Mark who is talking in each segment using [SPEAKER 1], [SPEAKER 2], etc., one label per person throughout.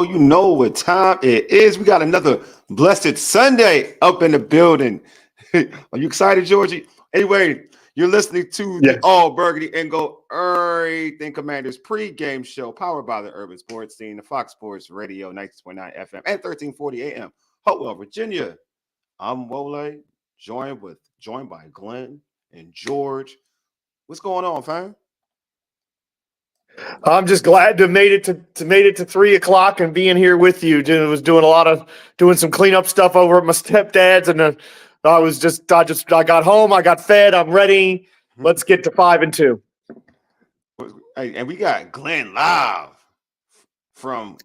[SPEAKER 1] You know what time it is. We got another blessed Sunday up in the building. Are you excited, Georgie? Anyway, you're listening to the All Burgundy and Go Everything Commanders pregame show powered by the Urban Sports Scene, the Fox Sports Radio, 96.9 FM and 1340 AM, Hopewell, Virginia. I'm Wole, joined by Glenn and George. What's going on, fam?
[SPEAKER 2] I'm just glad to have made it to 3:00 and being here with you. Was doing some cleanup stuff over at my stepdad's, and I got home, I got fed, I'm ready. Let's get to 5 and 2.
[SPEAKER 1] Hey, and we got Glenn live from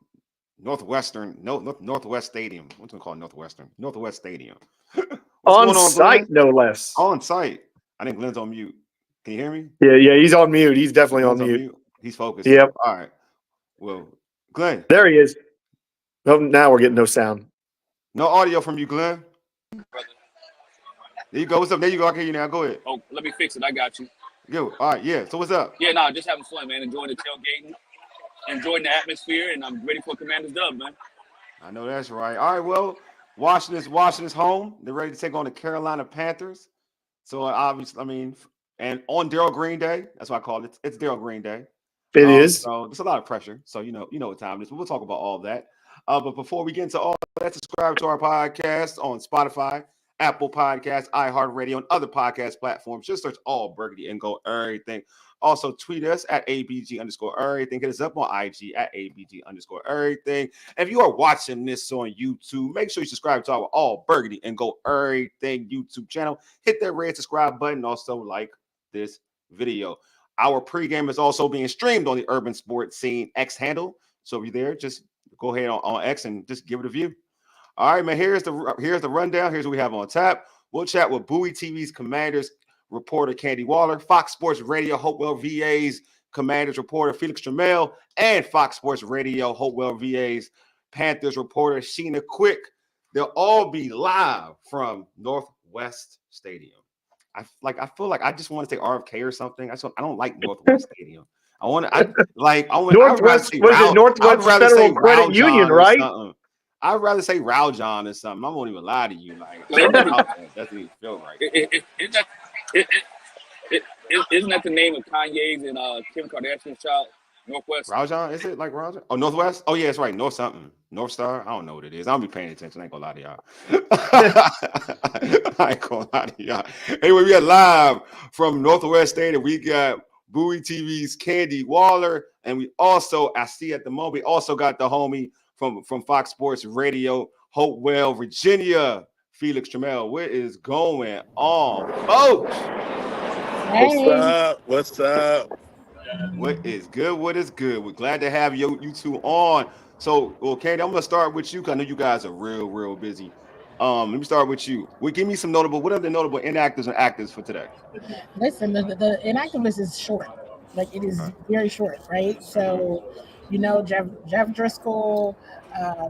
[SPEAKER 1] Northwest Stadium. What's it called? Northwest Stadium.
[SPEAKER 2] On site, no less.
[SPEAKER 1] On site. I think Glenn's on mute. Can you hear me?
[SPEAKER 2] Yeah, he's on mute. He's definitely on mute.
[SPEAKER 1] He's focused.
[SPEAKER 2] Yep.
[SPEAKER 1] All right. Well, Glenn.
[SPEAKER 2] There he is. Oh, now we're getting no sound.
[SPEAKER 1] No audio from you, Glenn. There you go. What's up? There you go. I can hear you now. Go ahead.
[SPEAKER 3] Oh, let me fix it. I got you.
[SPEAKER 1] Yo. All right. Yeah. So what's up?
[SPEAKER 3] Yeah, no, just having fun, man. Enjoying the tailgating, enjoying the atmosphere, and I'm ready for Commanders dub, man.
[SPEAKER 1] I know that's right. All right. Well, Washington's home. They're ready to take on the Carolina Panthers. So obviously, and on Darryl Green Day, that's what I call it. It's Darryl Green Day.
[SPEAKER 2] It is.
[SPEAKER 1] So there's a lot of pressure. So you know what time it is. We'll talk about all that. But before we get into all that, subscribe to our podcast on Spotify, Apple Podcasts, iHeartRadio, and other podcast platforms. Just search All Burgundy and Go Everything. Also tweet us at ABG_everything. Hit us up on IG at ABG_everything. And if you are watching this on YouTube, make sure you subscribe to our All Burgundy and Go Everything YouTube channel. Hit that red subscribe button. Also like this video. Our pregame is also being streamed on the Urban Sports Scene X handle. So if you're there, just go ahead on X and just give it a view. All right, man. Here's the rundown. Here's what we have on tap. We'll chat with Bowie TV's Commanders reporter Candi Waller, Fox Sports Radio Hopewell VA's Commanders reporter Felix Trammell, and Fox Sports Radio Hopewell VA's Panthers reporter Sheena Quick. They'll all be live from Northwest Stadium. I feel like I just want to say RFK or something. I don't like Northwest Stadium. Northwest Federal Credit Union, right? I'd rather say Redskins or something. I won't even lie to you. Like that doesn't even feel right.
[SPEAKER 3] Isn't that the name of Kanye's and Kim Kardashian's child? Northwest.
[SPEAKER 1] Redskins? Is it like Redskins? Oh, Northwest? Oh, yeah, it's right. North something. North Star? I don't know what it is. I don't be paying attention. I ain't gonna lie to y'all. I ain't gonna lie to y'all. Anyway, we are live from Northwest Stadium. We got Bowie TV's Candi Waller, and we also, I see at the moment, we also got the homie from Fox Sports Radio, Hopewell, Virginia, Felix Trammell. What is going on, folks?
[SPEAKER 4] Hey. What's up?
[SPEAKER 1] What is good? We're glad to have you two on. So, well, Candi, I'm gonna start with you because I know you guys are real busy. Let me start with you. Give me some what are the notable inactives and actives for today?
[SPEAKER 5] Listen, the inactive list is short. Like it is very short, right? So, Jeff Driscoll,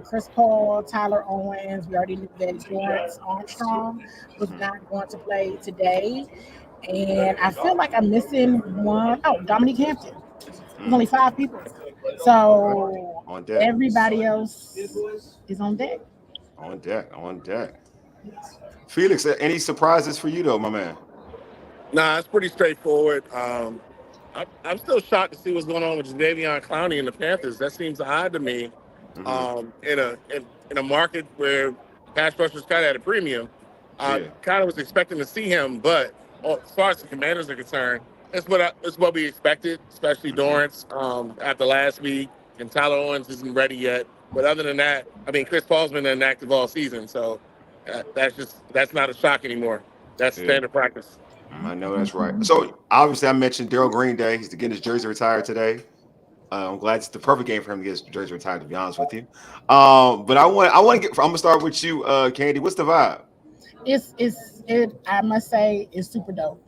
[SPEAKER 5] Chris Paul, Tyler Owens. We already knew that Lawrence Armstrong was not going to play today. And I feel like I'm missing one. Oh, Dominique Hampton. There's only 5 people. So everybody else is on deck.
[SPEAKER 1] On deck. Felix, any surprises for you though, my man?
[SPEAKER 4] Nah, it's pretty straightforward. I'm still shocked to see what's going on with Jadeveon Clowney and the Panthers. That seems odd to me. In a market where pass rushers kind of at a premium. Kind of was expecting to see him, but as far as the Commanders are concerned, it's what we expected, especially Dorrance after last week, and Tyler Owens isn't ready yet. But other than that, Chris Paul's been inactive all season, so that's not a shock anymore. That's standard practice.
[SPEAKER 1] I know that's right. So obviously, I mentioned Darryl Green Day. He's getting his jersey retired today. I'm glad it's the perfect game for him to get his jersey retired. To be honest with you, but I'm gonna start with you, Candi. What's the vibe?
[SPEAKER 5] I must say, it's super dope.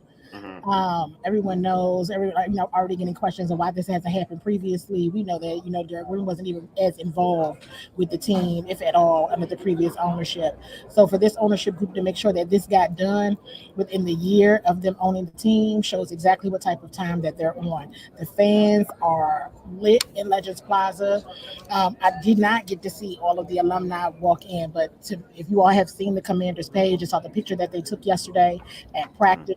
[SPEAKER 5] Everyone knows, already getting questions of why this hasn't happened previously. We know that, Derek Green wasn't even as involved with the team, if at all, under the previous ownership. So for this ownership group to make sure that this got done within the year of them owning the team shows exactly what type of time that they're on. The fans are lit in Legends Plaza. I did not get to see all of the alumni walk in, but if you all have seen the Commanders page and saw the picture that they took yesterday at practice,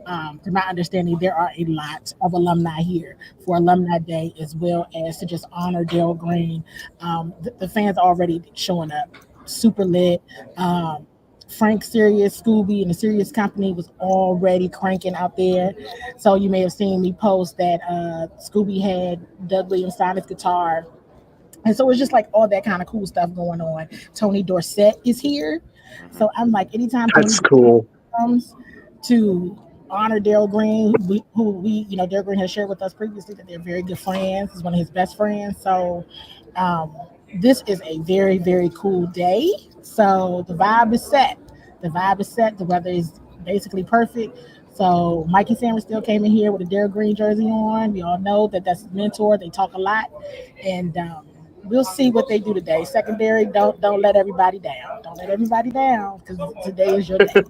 [SPEAKER 5] to my understanding, there are a lot of alumni here for Alumni Day, as well as to just honor Darryl Green. The fans are already showing up, super lit. Frank Sirius, Scooby, and the Sirius Company was already cranking out there. So you may have seen me post that Scooby had Doug Williams sign his guitar. And so it's just like all that kind of cool stuff going on. Tony Dorsett is here. So I'm like, anytime
[SPEAKER 2] That's
[SPEAKER 5] Tony
[SPEAKER 2] cool.
[SPEAKER 5] comes to honor Darryl Green, who Darryl Green has shared with us previously that they're very good friends. He's one of his best friends. So this is a very, very cool day. So the vibe is set. The weather is basically perfect. So Mikey Sanders still came in here with a Darryl Green jersey on. We all know that that's his mentor. They talk a lot. And we'll see what they do today. Secondary, don't let everybody down. Don't let everybody down, because today is your day.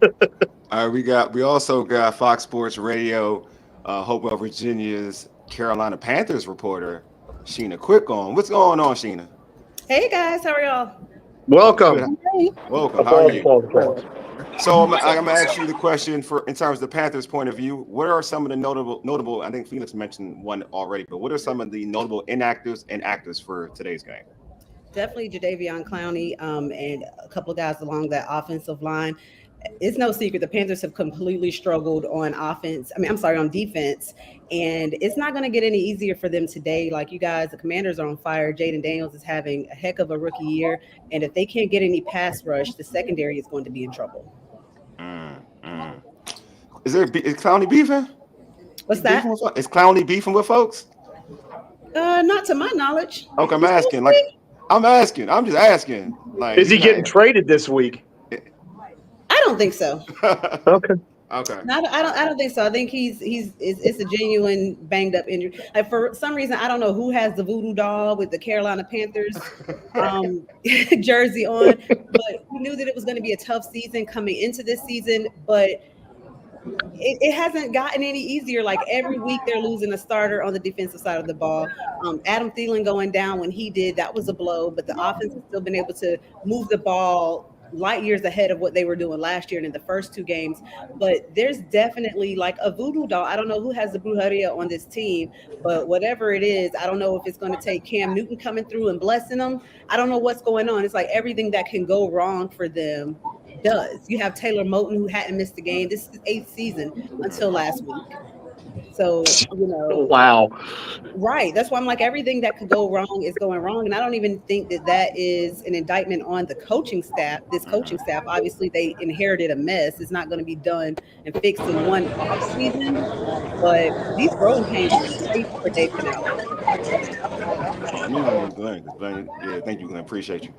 [SPEAKER 1] All right, we also got Fox Sports Radio, Hopewell, Virginia's Carolina Panthers reporter, Sheena Quick on. What's going on, Sheena?
[SPEAKER 6] Hey guys, how are y'all?
[SPEAKER 2] Welcome.
[SPEAKER 5] Hey.
[SPEAKER 1] Welcome. How are you? So I'm gonna ask you the question in terms of the Panthers' point of view. What are some of the notable? I think Felix mentioned one already, but what are some of the notable inactives and actives for today's game?
[SPEAKER 6] Definitely Jadeveon Clowney and a couple of guys along that offensive line. It's no secret the Panthers have completely struggled on defense, and it's not going to get any easier for them today. Like you guys, the Commanders are on fire. Jaden Daniels is having a heck of a rookie year, and if they can't get any pass rush, the secondary is going to be in trouble.
[SPEAKER 1] Is Clowney beefing?
[SPEAKER 6] What's that?
[SPEAKER 1] Is Clowney beefing with folks?
[SPEAKER 6] Not to my knowledge.
[SPEAKER 1] Okay, I'm just asking. Like,
[SPEAKER 2] is he getting traded this week?
[SPEAKER 6] I don't think so.
[SPEAKER 2] Okay.
[SPEAKER 6] No, I don't think so. I think it's a genuine banged up injury. Like, for some reason, I don't know who has the voodoo doll with the Carolina Panthers jersey on, but we knew that it was going to be a tough season coming into this season, but it hasn't gotten any easier. Like every week they're losing a starter on the defensive side of the ball. Adam Thielen going down when he did, that was a blow, but the offense has still been able to move the ball light years ahead of what they were doing last year and in the first two games. But there's definitely like a voodoo doll. I don't know who has the brujeria on this team, but whatever it is, I don't know if it's going to take Cam Newton coming through and blessing them. I don't know what's going on. It's like everything that can go wrong for them does. You have Taylor Moton, who hadn't missed a game. This is his 8th season until last week. So,
[SPEAKER 2] wow.
[SPEAKER 6] Right. That's why I'm like, everything that could go wrong is going wrong. And I don't even think that is an indictment on the coaching staff. This coaching staff, obviously, they inherited a mess. It's not going to be done and fixed in one off season. But these growing pains are great for Dave Canal.
[SPEAKER 1] Yeah, thank you, Glenn. Appreciate you.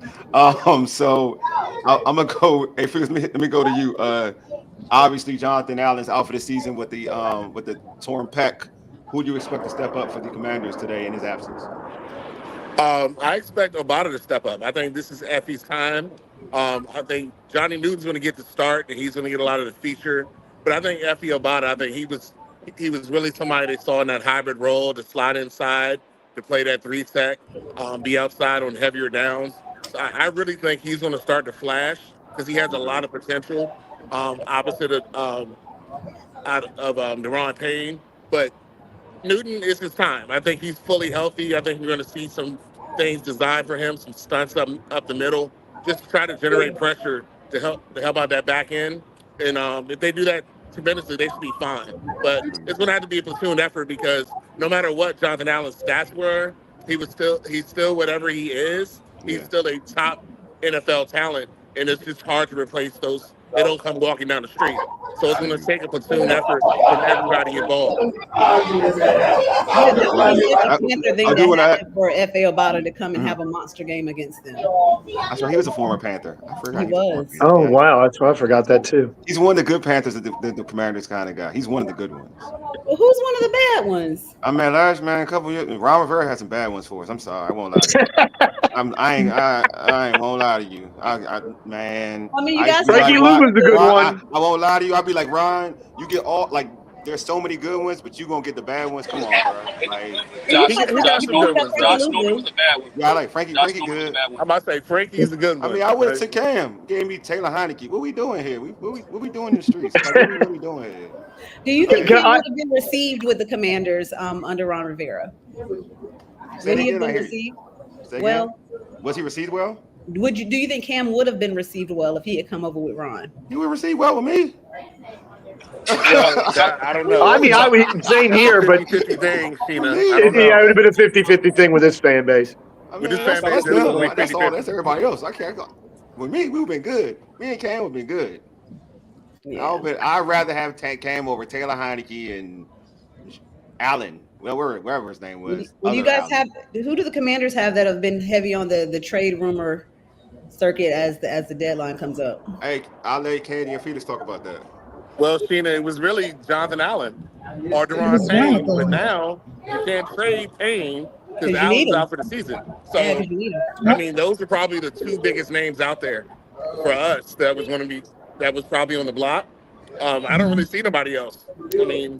[SPEAKER 1] So I'm gonna go. Hey, Felix, let me go to you. Obviously, Jonathan Allen's out for the season with the torn pec. Who do you expect to step up for the Commanders today in his absence?
[SPEAKER 4] I expect Obata to step up. I think this is Effie's time. I think Johnny Newton's going to get the start, and he's going to get a lot of the feature. But I think Effie Obata, I think he was really somebody they saw in that hybrid role to slide inside, to play that 3-tech, be outside on heavier downs. So I really think he's going to start to flash because he has a lot of potential. Opposite of Deron Payne, but Newton is his time. I think he's fully healthy. I think we're going to see some things designed for him, some stunts up the middle, just to try to generate pressure to help out that back end. And if they do that tremendously, they should be fine. But it's going to have to be a platoon effort because no matter what Jonathan Allen's stats were, he's still whatever he is. He's still a top NFL talent, and it's just hard to replace those they don't come walking down the street. So it's going to take a platoon effort from everybody involved.
[SPEAKER 6] Yeah, that was a Panther thing that happened for F.A. Obata to come and have a monster game against them.
[SPEAKER 1] That's right. He was a former Panther. I forgot
[SPEAKER 6] He was.
[SPEAKER 2] Oh, wow. That's why I forgot that, too.
[SPEAKER 1] He's one of the good Panthers that the Commanders kind of got. He's one of the good ones.
[SPEAKER 6] Well, who's one of the bad ones?
[SPEAKER 1] I mean, a couple years, Ron Rivera had some bad ones for us. I'm sorry. I won't lie to you. I ain't won't lie to you. Man.
[SPEAKER 6] I mean, you guys.
[SPEAKER 2] Frankie Lou was the good one.
[SPEAKER 1] I won't lie to you. I'll be like, Ron, you get all, like, there's so many good ones, but you going to get the bad ones. Come on, bro. Like,
[SPEAKER 3] Josh Norman was the bad one.
[SPEAKER 1] Yeah, I like Frankie good.
[SPEAKER 4] I might say Frankie's a good one.
[SPEAKER 1] I mean, I went to Cam, gave me Taylor Heineke. What we doing here? What we doing in the streets? Like, what we doing here?
[SPEAKER 6] Do you think he would have been received with the Commanders under Ron Rivera? Would he have been received well?
[SPEAKER 1] Was he received well?
[SPEAKER 6] Do you think Cam would have been received well if he had come over with Ron?
[SPEAKER 1] He would receive well with me.
[SPEAKER 4] I don't know.
[SPEAKER 2] I mean, I would same here, but
[SPEAKER 4] 50-50 thing, Sheena.
[SPEAKER 2] Yeah, it would have been a 50-50 thing with this fan base.
[SPEAKER 1] I mean, that's everybody else. I can't go. With me, we've been good. Me and Cam have been good. Yeah. I'd rather have Cam over Taylor Heineke and Allen. Well, wherever his name was.
[SPEAKER 6] Well, you guys who do the Commanders have that have been heavy on the trade rumor circuit as the deadline comes up?
[SPEAKER 1] Hey, I'll let Candi and Felix talk about that.
[SPEAKER 4] Well, Sheena, it was really Jonathan Allen or Deron Payne, but now you can't trade Payne because Allen's out for the season. So, I mean, those are probably the two biggest names out there for us that was probably on the block. I don't really see nobody else. I mean,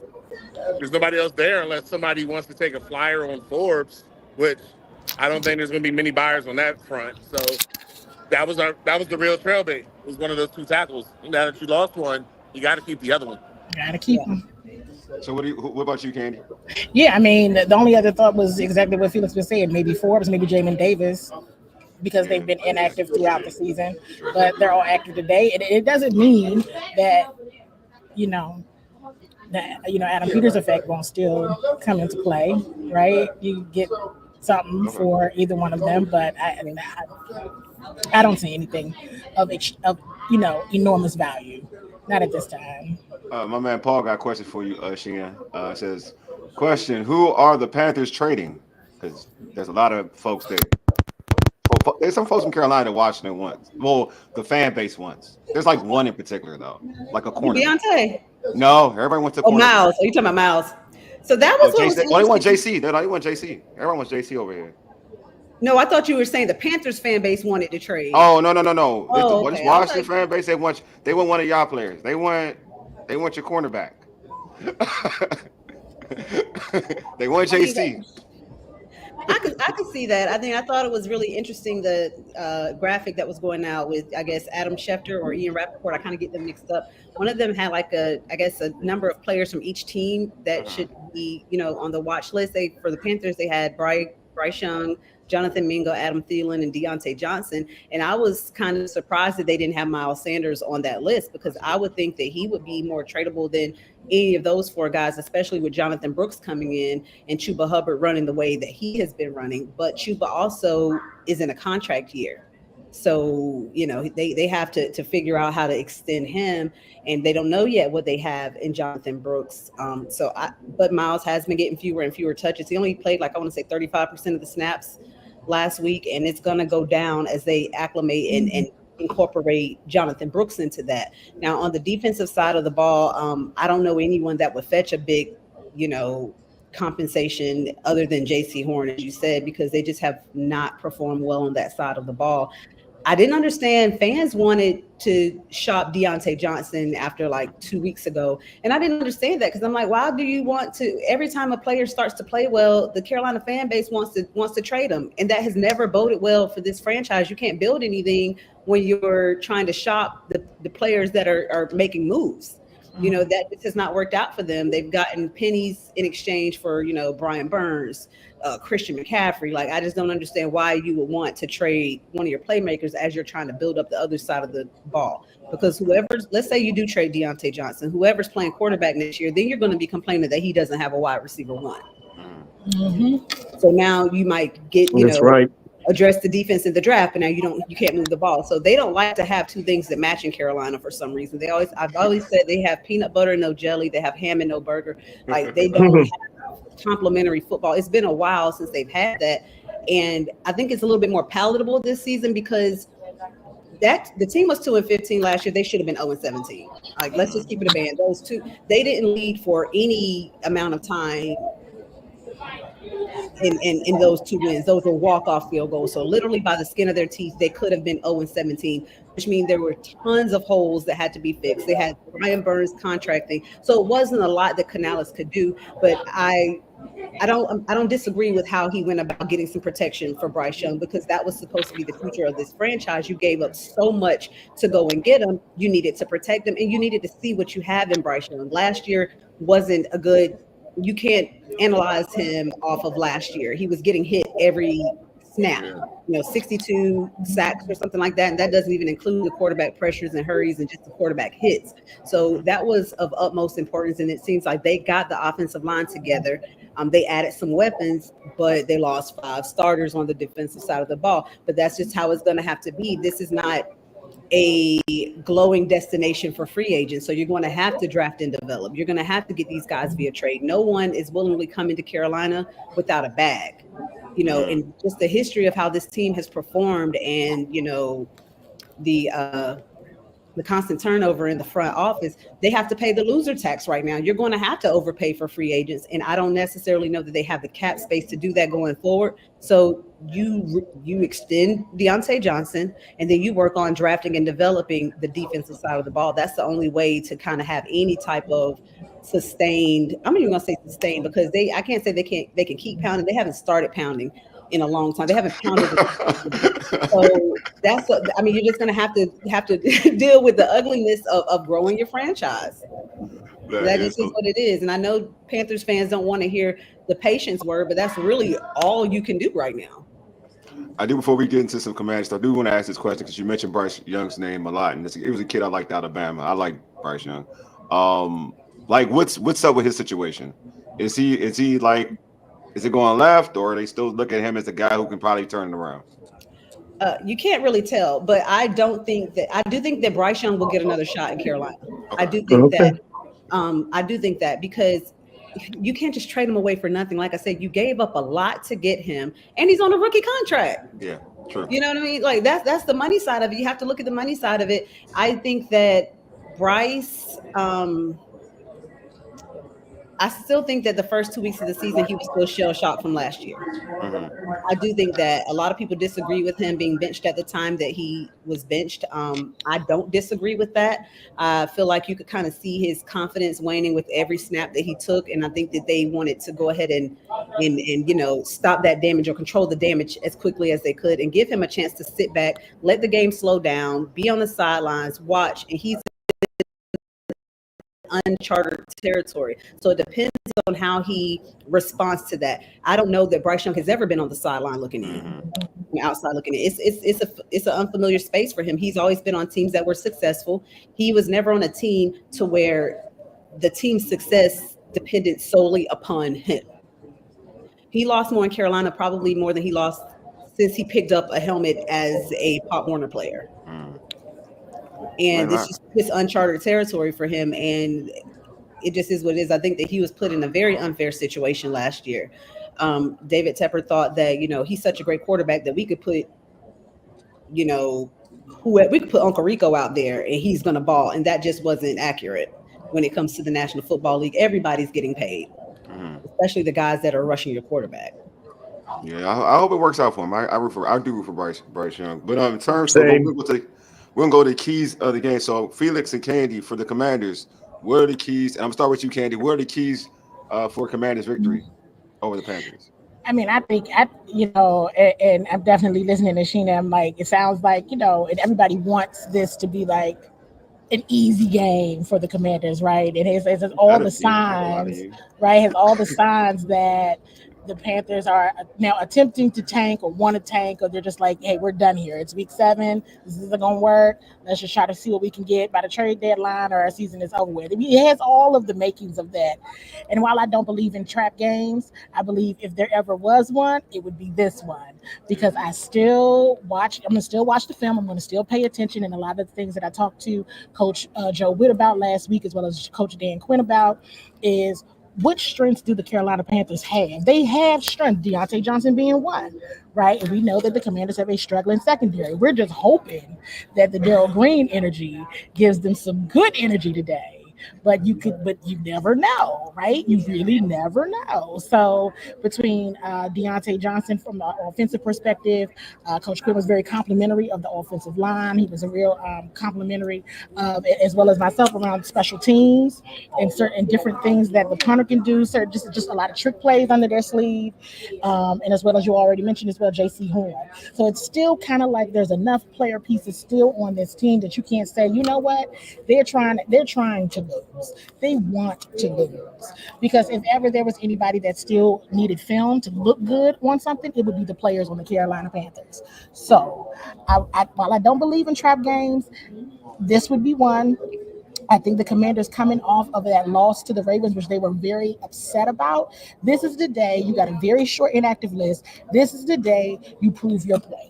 [SPEAKER 4] there's nobody else there unless somebody wants to take a flyer on Forbes, which I don't think there's going to be many buyers on that front. So that was the real trail bait. It was one of those two tackles. Now that you lost one, you got to keep the other one.
[SPEAKER 5] Got to keep them.
[SPEAKER 1] So what about you, Candi?
[SPEAKER 5] Yeah, I mean, the only other thought was exactly what Felix was saying. Maybe Forbes, maybe Jamin Davis, because they've been inactive throughout the season, but they're all active today. And it doesn't mean that, Adam Peters effect won't still come into play, right? You get something for either one of them, but I don't see anything of enormous value. Not at this time.
[SPEAKER 1] My man Paul got a question for you, Sheena. Says, question, who are the Panthers trading? Because there's a lot of folks there's some folks from Carolina that Washington wants. Well, the fan base wants. There's like one in particular, though. Like a corner.
[SPEAKER 6] Deontay?
[SPEAKER 1] No, everybody wants to corner.
[SPEAKER 6] Miles. Are you talking about Miles? So that was
[SPEAKER 1] they want JC. They want JC. Everyone wants JC over here.
[SPEAKER 6] No, I thought you were saying the Panthers fan base wanted to trade.
[SPEAKER 1] Oh, no.
[SPEAKER 6] Oh,
[SPEAKER 1] What is Washington fan base? They want one of y'all players. They want your cornerback. They want JC.
[SPEAKER 6] I could see that. I thought it was really interesting, the graphic that was going out with, I guess, Adam Schefter or Ian Rappaport. I kind of get them mixed up. One of them had a number of players from each team that should be, on the watch list. For the Panthers, they had Bryce Young, Jonathan Mingo, Adam Thielen, and Deontay Johnson. And I was kind of surprised that they didn't have Miles Sanders on that list, because I would think that he would be more tradable than any of those four guys, especially with Jonathan Brooks coming in and Chuba Hubbard running the way that he has been running. But Chuba also is in a contract year. So, they have to figure out how to extend him, and they don't know yet what they have in Jonathan Brooks. But Miles has been getting fewer and fewer touches. He only played 35% of the snaps last week, and it's going to go down as they acclimate and incorporate Jonathan Brooks into that. Now, on the defensive side of the ball, I don't know anyone that would fetch a big, compensation other than J.C. Horn, as you said, because they just have not performed well on that side of the ball. I didn't understand fans wanted to shop Deontay Johnson after 2 weeks ago. And I didn't understand that, because I'm like, why do you want to, every time a player starts to play well, the Carolina fan base wants to trade them. And that has never boded well for this franchise. You can't build anything when you're trying to shop the players that are making moves. That this has not worked out for them. They've gotten pennies in exchange for, Brian Burns, Christian McCaffrey. I just don't understand why you would want to trade one of your playmakers as you're trying to build up the other side of the ball. Because let's say you do trade Deontay Johnson, whoever's playing quarterback next year, then you're going to be complaining that he doesn't have a wide receiver one. Mm-hmm. So now you might get,
[SPEAKER 2] That's right.
[SPEAKER 6] address the defense in the draft, but now you can't move the ball. So they don't like to have two things that match in Carolina for some reason. I've always said they have peanut butter and no jelly, they have ham and no burger. Like they don't have complimentary football. It's been a while since they've had that, and I think it's a little bit more palatable this season because the team was 2-15 last year. They should have been 0-17. Like, let's just keep it a band. Those two, they didn't lead for any amount of time in those two wins. Those were walk-off field goals. So literally by the skin of their teeth, they could have been 0-17, which means there were tons of holes that had to be fixed. They had Brian Burns contracting. So it wasn't a lot that Canales could do, but I don't disagree with how he went about getting some protection for Bryce Young, because that was supposed to be the future of this franchise. You gave up so much to go and get him. You needed to protect him, and you needed to see what you have in Bryce Young. Last year wasn't a good. You can't analyze him off of last year. He was getting hit every snap, 62 sacks or something like that. And that doesn't even include the quarterback pressures and hurries and just the quarterback hits. So that was of utmost importance. And it seems like they got the offensive line together. They added some weapons, but they lost 5 starters on the defensive side of the ball. But that's just how it's going to have to be. This is not a glowing destination for free agents. So you're going to have to draft and develop. You're going to have to get these guys via trade. No one is willingly coming to Carolina without a bag, and just the history of how this team has performed and, the constant turnover in the front office, they have to pay the loser tax right now. You're going to have to overpay for free agents. And I don't necessarily know that they have the cap space to do that going forward. So you extend Deontay Johnson, and then you work on drafting and developing the defensive side of the ball. That's the only way to kind of have any type of sustained. I'm not even going to say sustained, because I can't say they can keep pounding. They haven't started pounding in a long time. They haven't pounded. So that's you're just going to have to deal with the ugliness of growing your franchise. That is just what it is. And I know Panthers fans don't want to hear the patience word, but that's really all you can do right now.
[SPEAKER 1] I do, before we get into some Commanders stuff, I do want to ask this question because you mentioned Bryce Young's name a lot, and it was a kid I liked out of Alabama. I like Bryce Young. What's up with his situation? Is it going left, or are they still look at him as a guy who can probably turn it around?
[SPEAKER 6] You can't really tell, but I do think that Bryce Young will get another shot in Carolina. Okay. I do think that because you can't just trade him away for nothing. Like I said, you gave up a lot to get him, and he's on a rookie contract.
[SPEAKER 1] Yeah, true.
[SPEAKER 6] You know what I mean? Like that's the money side of it. You have to look at the money side of it. I think that Bryce, I still think that the first 2 weeks of the season, he was still shell-shocked from last year. Mm-hmm. I do think that a lot of people disagree with him being benched at the time that he was benched. I don't disagree with that. I feel like you could kind of see his confidence waning with every snap that he took, and I think that they wanted to go ahead and stop that damage or control the damage as quickly as they could and give him a chance to sit back, let the game slow down, be on the sidelines, watch, and he's uncharted territory. So it depends on how he responds to that. I don't know that Bryce Young has ever been on the sideline looking in, outside looking in. It's an unfamiliar space for him. He's always been on teams that were successful. He was never on a team to where the team's success depended solely upon him. He lost more in Carolina, probably more than he lost since he picked up a helmet as a Pop Warner player. And this uncharted territory for him, and it just is what it is. I think that he was put in a very unfair situation last year. David Tepper thought that he's such a great quarterback that we could put Uncle Rico out there and he's going to ball, and that just wasn't accurate. When it comes to the National Football League, everybody's getting paid, especially the guys that are rushing your quarterback.
[SPEAKER 1] Yeah, I hope it works out for him. I do root for Bryce Young. But in terms of we're going to go to the keys of the game. So Felix and Candi for the Commanders, what are the keys? And I'm going to start with you, Candi. What are the keys for Commanders' victory over the Panthers?
[SPEAKER 5] I mean, I think, and I'm definitely listening to Sheena. I'm like, it sounds like, and everybody wants this to be like an easy game for the Commanders, right? It has all the signs, right? It has all the signs that the Panthers are now attempting to tank or want to tank, or they're just like, hey, we're done here. It's week 7. This isn't going to work. Let's just try to see what we can get by the trade deadline, or our season is over with. It has all of the makings of that. And while I don't believe in trap games, I believe if there ever was one, it would be this one, because I'm going to still watch the film. I'm going to still pay attention. And a lot of the things that I talked to Coach Joe Witt about last week, as well as Coach Dan Quinn about, is which strengths do the Carolina Panthers have? They have strength, Deontay Johnson being one, right? And we know that the Commanders have a struggling secondary. We're just hoping that the Darryl Green energy gives them some good energy today. But you never know, right? You really never know. So between Deontay Johnson from an offensive perspective, Coach Quinn was very complimentary of the offensive line. He was a real complimentary, as well as myself, around special teams and certain different things that the punter can do. So just a lot of trick plays under their sleeve, and as well as you already mentioned as well, J.C. Horn. So it's still kind of like there's enough player pieces still on this team that you can't say, you know what, they're trying to lose. They want to lose, because if ever there was anybody that still needed film to look good on something, it would be the players on the Carolina Panthers. So while I don't believe in trap games, this would be one. I think the Commanders, coming off of that loss to the Ravens, which they were very upset about, this is the day you got a very short inactive list. This is the day you prove your play.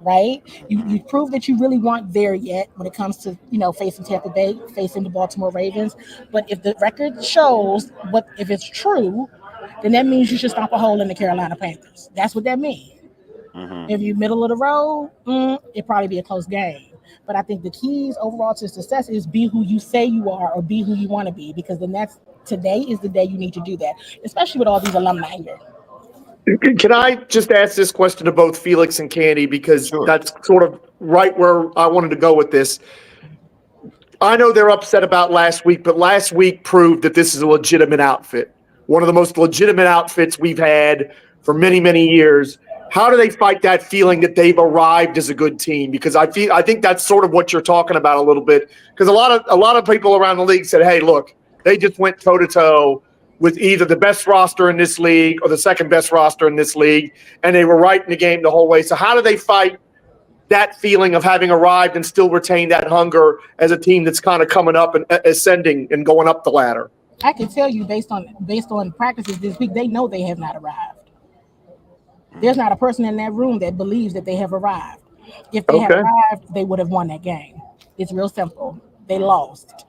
[SPEAKER 5] Right? You prove that you really weren't there yet when it comes to, facing Tampa Bay, facing the Baltimore Ravens. But if the record shows if it's true, then that means you should stomp a hole in the Carolina Panthers. That's what that means. Mm-hmm. If you're middle of the road, it'd probably be a close game. But I think the keys overall to success is be who you say you are, or be who you want to be, because then today is the day you need to do that, especially with all these alumni here.
[SPEAKER 2] Can I just ask this question to both Felix and Candi, because that's sort of right where I wanted to go with this. I know they're upset about last week, but last week proved that this is a legitimate outfit, one of the most legitimate outfits we've had for many, many years. How do they fight that feeling that they've arrived as a good team? Because I think that's sort of what you're talking about a little bit. Because a lot of people around the league said, "Hey, look, they just went toe to toe with either the best roster in this league or the second best roster in this league, and they were right in the game the whole way." So how do they fight that feeling of having arrived and still retain that hunger as a team that's kind of coming up and ascending and going up the ladder?
[SPEAKER 5] I can tell you based on practices this week, they know they have not arrived. There's not a person in that room that believes that they have arrived. If they had arrived, they would have won that game. It's real simple. They lost.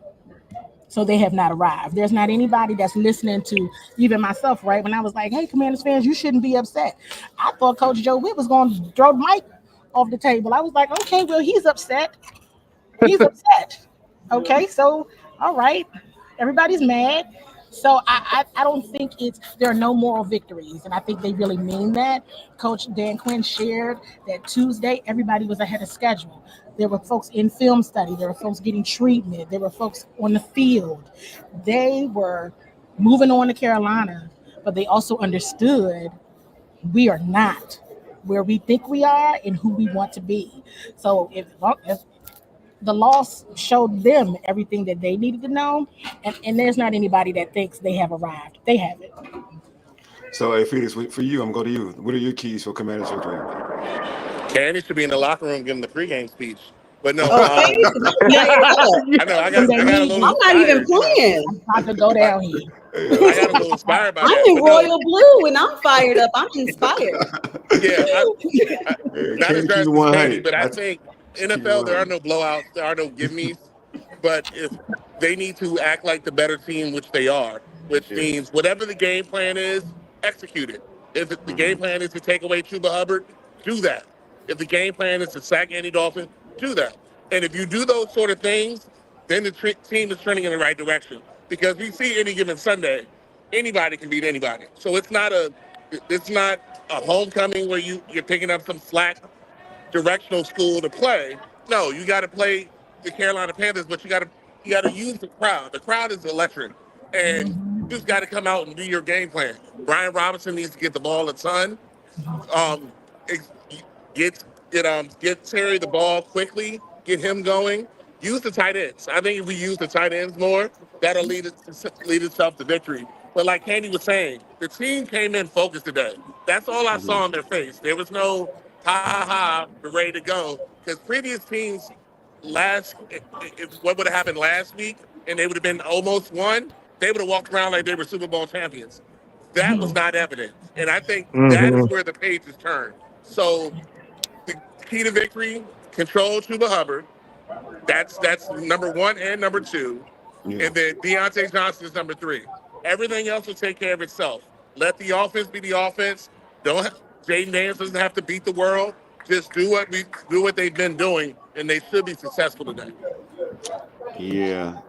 [SPEAKER 5] So they have not arrived. There's not anybody that's listening to, even myself, right? When I was like, hey, Commanders fans, you shouldn't be upset. I thought Coach Joe Witt was going to throw the mic off the table. I was like, okay, well, he's upset. He's upset. Okay, so, all right. Everybody's mad. So I don't think there are no moral victories. And I think they really mean that. Coach Dan Quinn shared that Tuesday, everybody was ahead of schedule. There were folks in film study. There were folks getting treatment. There were folks on the field. They were moving on to Carolina, but they also understood we are not where we think we are and who we want to be. So if the loss showed them everything that they needed to know, and there's not anybody that thinks they have arrived. They haven't.
[SPEAKER 1] So, hey, Felix, for you, I'm going to go to you. What are your keys for Commanders victory?
[SPEAKER 4] Candi should be in the locker room giving the pregame speech. But no,
[SPEAKER 6] I
[SPEAKER 4] know I got a little.
[SPEAKER 6] I'm not even playing.
[SPEAKER 5] I'm about to go down here.
[SPEAKER 4] I got a little inspired by that.
[SPEAKER 6] I'm in royal blue and I'm fired up. I'm inspired.
[SPEAKER 4] Not as bad as Candi, but I think NFL, there are no blowouts, there are no give-me's. But if they need to act like the better team, which they are, which means whatever the game plan is, execute it. If the game plan is to take away Chuba Hubbard, do that. If the game plan is to sack Andy Dalton, do that. And if you do those sort of things, then the team is trending in the right direction. Because we see any given Sunday, anybody can beat anybody. So it's not a homecoming where you're picking up some slack directional school to play. No, you got to play the Carolina Panthers, but you got to use the crowd. The crowd is electric, and you just got to come out and do your game plan. Brian Robinson needs to get the ball a ton. Get Terry the ball quickly. Get him going. Use the tight ends. I think if we use the tight ends more, that'll lead itself to victory. But like Candi was saying, the team came in focused today. That's all I saw on their face. There was no ha, we're ready to go. Because previous teams what would have happened last week and they would have been almost won, they would have walked around like they were Super Bowl champions. That was not evident. And I think that is where the page is turned. So the key to victory, control Chuba Hubbard. That's number one and number two. Yeah. And then Deontay Johnson is number three. Everything else will take care of itself. Let the offense be the offense. Jaden Daniels doesn't have to beat the world. Just do what they've been doing, and they should be successful today.
[SPEAKER 1] Yeah,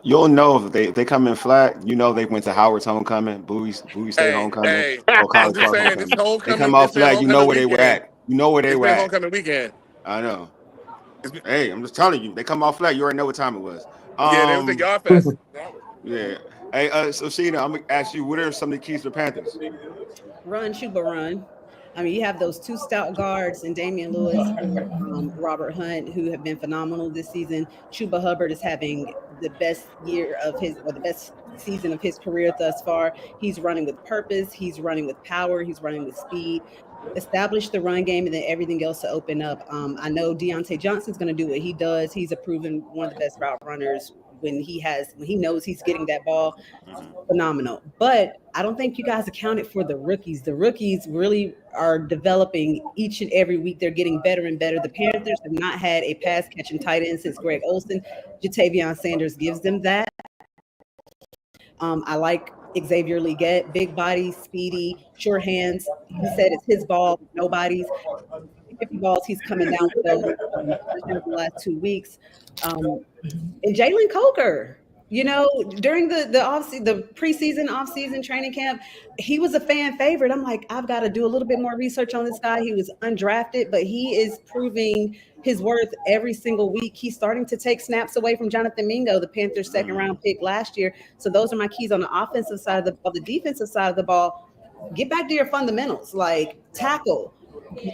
[SPEAKER 1] you'll know if they come in flat. You know they went to Howard's homecoming, Bowie State homecoming, or College Park homecoming. They come off flat. You know where they were at. You know where they were at.
[SPEAKER 4] Homecoming weekend.
[SPEAKER 1] I know. Hey, I'm just telling you, they come off flat. You already know what time it was.
[SPEAKER 4] Yeah, they was the Yard Fest.
[SPEAKER 1] Yeah. Hey, so Sheena, I'm gonna ask you, what are some of the keys to the Panthers?
[SPEAKER 6] Run, Chuba, run. I mean, you have those two stout guards and Damian Lewis and Robert Hunt, who have been phenomenal this season. Chuba Hubbard is having the best the best season of his career thus far. He's running with purpose. He's running with power. He's running with speed. Establish the run game and then everything else to open up. I know Deontay Johnson's going to do what he does. He's a proven one of the best route runners when he knows he's getting that ball. Phenomenal. But I don't think you guys accounted for the rookies. The rookies really are developing each and every week. They're getting better and better. The Panthers have not had a pass catching tight end since Greg Olsen. Jatavion Sanders gives them that. I like Xavier Legette, big body, speedy, sure hands. He said it's his ball, nobody's. 50 balls he's coming down with those the last 2 weeks. And Jalen Coker, during the preseason, off-season training camp, he was a fan favorite. I'm like, I've got to do a little bit more research on this guy. He was undrafted, but he is proving his worth every single week. He's starting to take snaps away from Jonathan Mingo, the Panthers' second-round pick last year. So those are my keys on the offensive side of the ball. The defensive side of the ball, get back to your fundamentals, like tackle.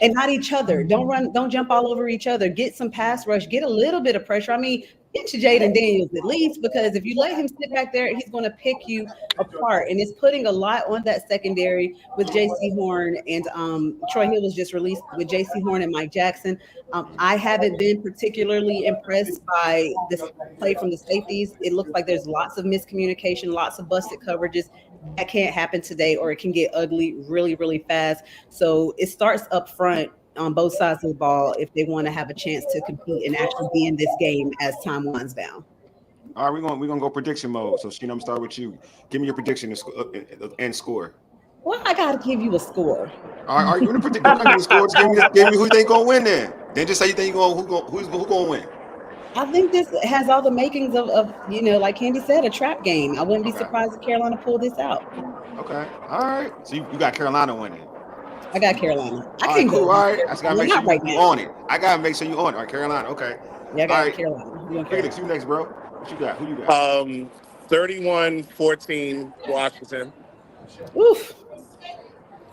[SPEAKER 6] And not each other. Don't jump all over each other. Get some pass rush. Get a little bit of pressure. I mean, get to Jaden Daniels at least, because if you let him sit back there, he's going to pick you apart. And it's putting a lot on that secondary with J.C. Horn and Troy Hill was just released with J.C. Horn and Mike Jackson. I haven't been particularly impressed by this play from the safeties. It looks like there's lots of miscommunication, lots of busted coverages. That can't happen today, or it can get ugly really, really fast. So it starts up front on both sides of the ball if they want to have a chance to compete and actually be in this game as time winds down.
[SPEAKER 1] All right, we're gonna go prediction mode. So Sheena, I'm gonna start with you. Give me your prediction and score.
[SPEAKER 6] Well, I gotta give you a score.
[SPEAKER 1] All right, are you gonna predict the score? Just give me who you think gonna win then. Then just say you think who's gonna win.
[SPEAKER 6] I think this has all the makings of like Candi said, a trap game. I wouldn't be surprised if Carolina pulled this out.
[SPEAKER 1] Okay. All right. So you got Carolina winning.
[SPEAKER 6] I got Carolina.
[SPEAKER 1] I can go. All right. I just gotta make sure you on it. I gotta make sure you on it. All right, Carolina. Okay.
[SPEAKER 6] Yeah, I got Carolina.
[SPEAKER 1] Felix, you next, bro. What you got? Who you got?
[SPEAKER 4] 31-14 Washington.
[SPEAKER 6] Oof.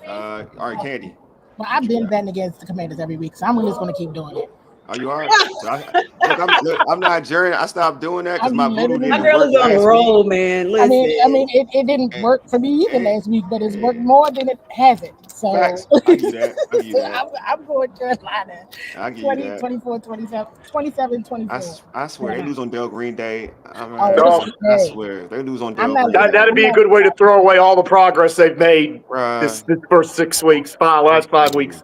[SPEAKER 1] All right, Candi.
[SPEAKER 5] Well, I've been betting against the Commanders every week, so I'm just going to keep doing it.
[SPEAKER 1] Are you all right? I'm not Jerry. I stopped doing that because my
[SPEAKER 6] girl is on a roll, man. Listen.
[SPEAKER 5] I mean, it didn't work for me either last week, but it's worked more than it hasn't. So
[SPEAKER 1] I give you that.
[SPEAKER 5] I'm going Carolina.
[SPEAKER 1] I give
[SPEAKER 5] 20,
[SPEAKER 1] you that.
[SPEAKER 5] 24, 27, 24.
[SPEAKER 1] I swear they lose on Dale Green Day.
[SPEAKER 2] I
[SPEAKER 1] swear they lose on Dale Green
[SPEAKER 2] Day. That'd be a good way to throw away all the progress they've made this first 6 weeks, last 5 weeks.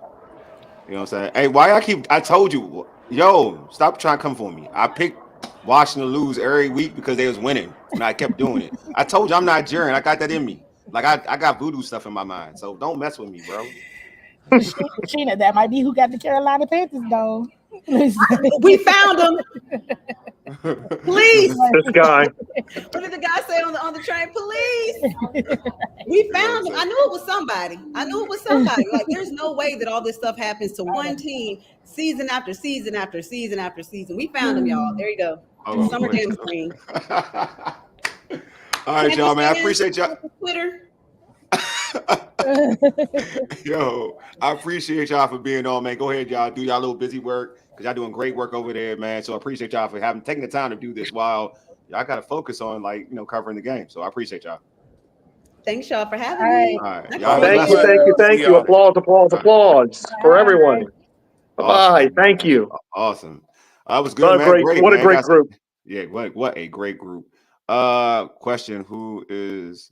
[SPEAKER 1] You know what I'm saying? Hey, I told you, stop trying to come for me. I picked Washington to lose every week because they was winning, and I kept doing it. I told you I'm not Jerry. I got that in me. Like I got voodoo stuff in my mind, so don't mess with me, bro.
[SPEAKER 5] Sheena, that might be who got the Carolina Panthers, though.
[SPEAKER 6] We found them. Police.
[SPEAKER 2] This guy.
[SPEAKER 6] What did the guy say on the train? Police. We found them. I knew it was somebody. Like, there's no way that all this stuff happens to one team season after season after season after season. We found them, y'all. There you go. Summer Jam screen.
[SPEAKER 1] All right, y'all, man. I appreciate y'all.
[SPEAKER 6] Twitter.
[SPEAKER 1] I appreciate y'all for being on, man. Go ahead, y'all. Do y'all little busy work because y'all doing great work over there, man. So I appreciate y'all for taking the time to do this while y'all got to focus on covering the game. So I appreciate y'all.
[SPEAKER 6] Thanks, y'all, for having
[SPEAKER 5] All
[SPEAKER 6] me.
[SPEAKER 5] right.
[SPEAKER 1] All right,
[SPEAKER 6] That's
[SPEAKER 1] y'all.
[SPEAKER 2] Thank
[SPEAKER 1] bless.
[SPEAKER 2] you.
[SPEAKER 4] See y'all.
[SPEAKER 2] Applause for everyone. Bye.
[SPEAKER 1] Awesome,
[SPEAKER 2] Thank
[SPEAKER 1] man.
[SPEAKER 2] you.
[SPEAKER 1] Awesome. Was good, man. Great,
[SPEAKER 2] What a
[SPEAKER 1] man.
[SPEAKER 2] great group.
[SPEAKER 1] Yeah, what a great group. Question: Who is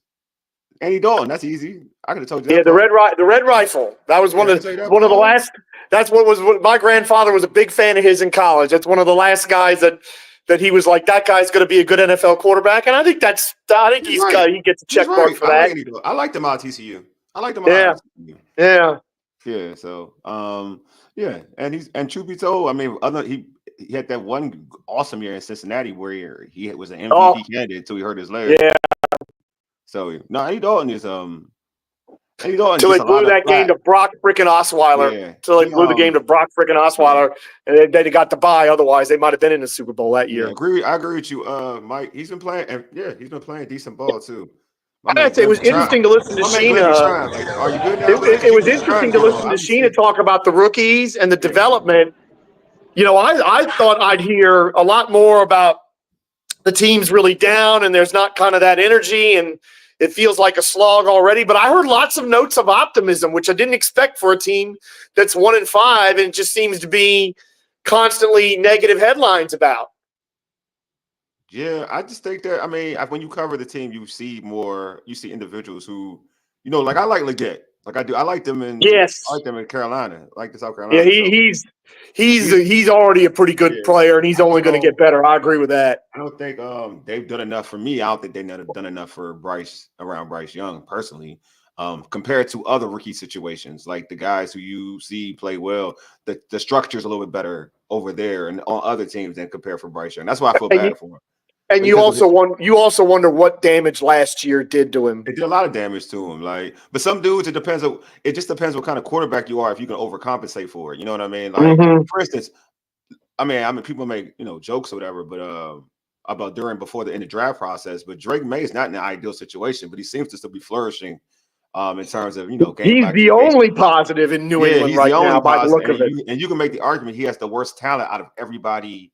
[SPEAKER 1] Andy Dalton? That's easy. I could have told you that.
[SPEAKER 2] Yeah, the Red Rifle. That was one of the last. That's what my grandfather was a big fan of his in college. That's one of the last guys that he was like, that guy's going to be a good NFL quarterback, and I think he gets a check mark for that.
[SPEAKER 1] I liked him out of TCU. I liked him
[SPEAKER 2] Yeah.
[SPEAKER 1] out of TCU.
[SPEAKER 2] Yeah.
[SPEAKER 1] So, and truth be told, I mean, he had that one awesome year in Cincinnati where he was an MVP candidate until he hurt his leg.
[SPEAKER 2] Yeah.
[SPEAKER 1] So no, Andy Dalton is
[SPEAKER 2] Until they blew that game to Brock freaking Osweiler.
[SPEAKER 1] Yeah.
[SPEAKER 2] Until they blew the game to Brock freaking Osweiler, and they got the bye. Otherwise, they might have been in the Super Bowl that year.
[SPEAKER 1] I agree with you, Mike. He's been playing, and he's been playing decent ball too.
[SPEAKER 2] I'd say it was interesting to listen to Sheena.
[SPEAKER 1] Like, are you good now?
[SPEAKER 2] It was interesting to listen to Sheena talk about the rookies and the development. I thought I'd hear a lot more about the team's really down and there's not kind of that energy and it feels like a slog already. But I heard lots of notes of optimism, which I didn't expect for a team that's 1-5 and it just seems to be constantly negative headlines about.
[SPEAKER 1] Yeah, I just think that, I mean, when you cover the team, you see individuals who, like I like Leggett. Like I do. I like them in Carolina. I like the South Carolina.
[SPEAKER 2] Yeah, he's already a pretty good player, and he's only going to get better. I agree with that.
[SPEAKER 1] I don't think they've done enough for me. I don't think they've done enough for Bryce Young personally. Compared to other rookie situations, like the guys who you see play well, the structure is a little bit better over there and on other teams than compared for Bryce Young. That's why I feel bad for him.
[SPEAKER 2] And you also wonder what damage last year did to him.
[SPEAKER 1] It did a lot of damage to him. But some dudes, it just depends what kind of quarterback you are if you can overcompensate for it. You know what I mean? Like for instance, I mean people make jokes or whatever, but about before the end of draft process. But Drake May is not in an ideal situation, but he seems to still be flourishing in terms of game.
[SPEAKER 2] He's the only positive in New England right now by the look of it.
[SPEAKER 1] And you can make the argument he has the worst talent out of everybody.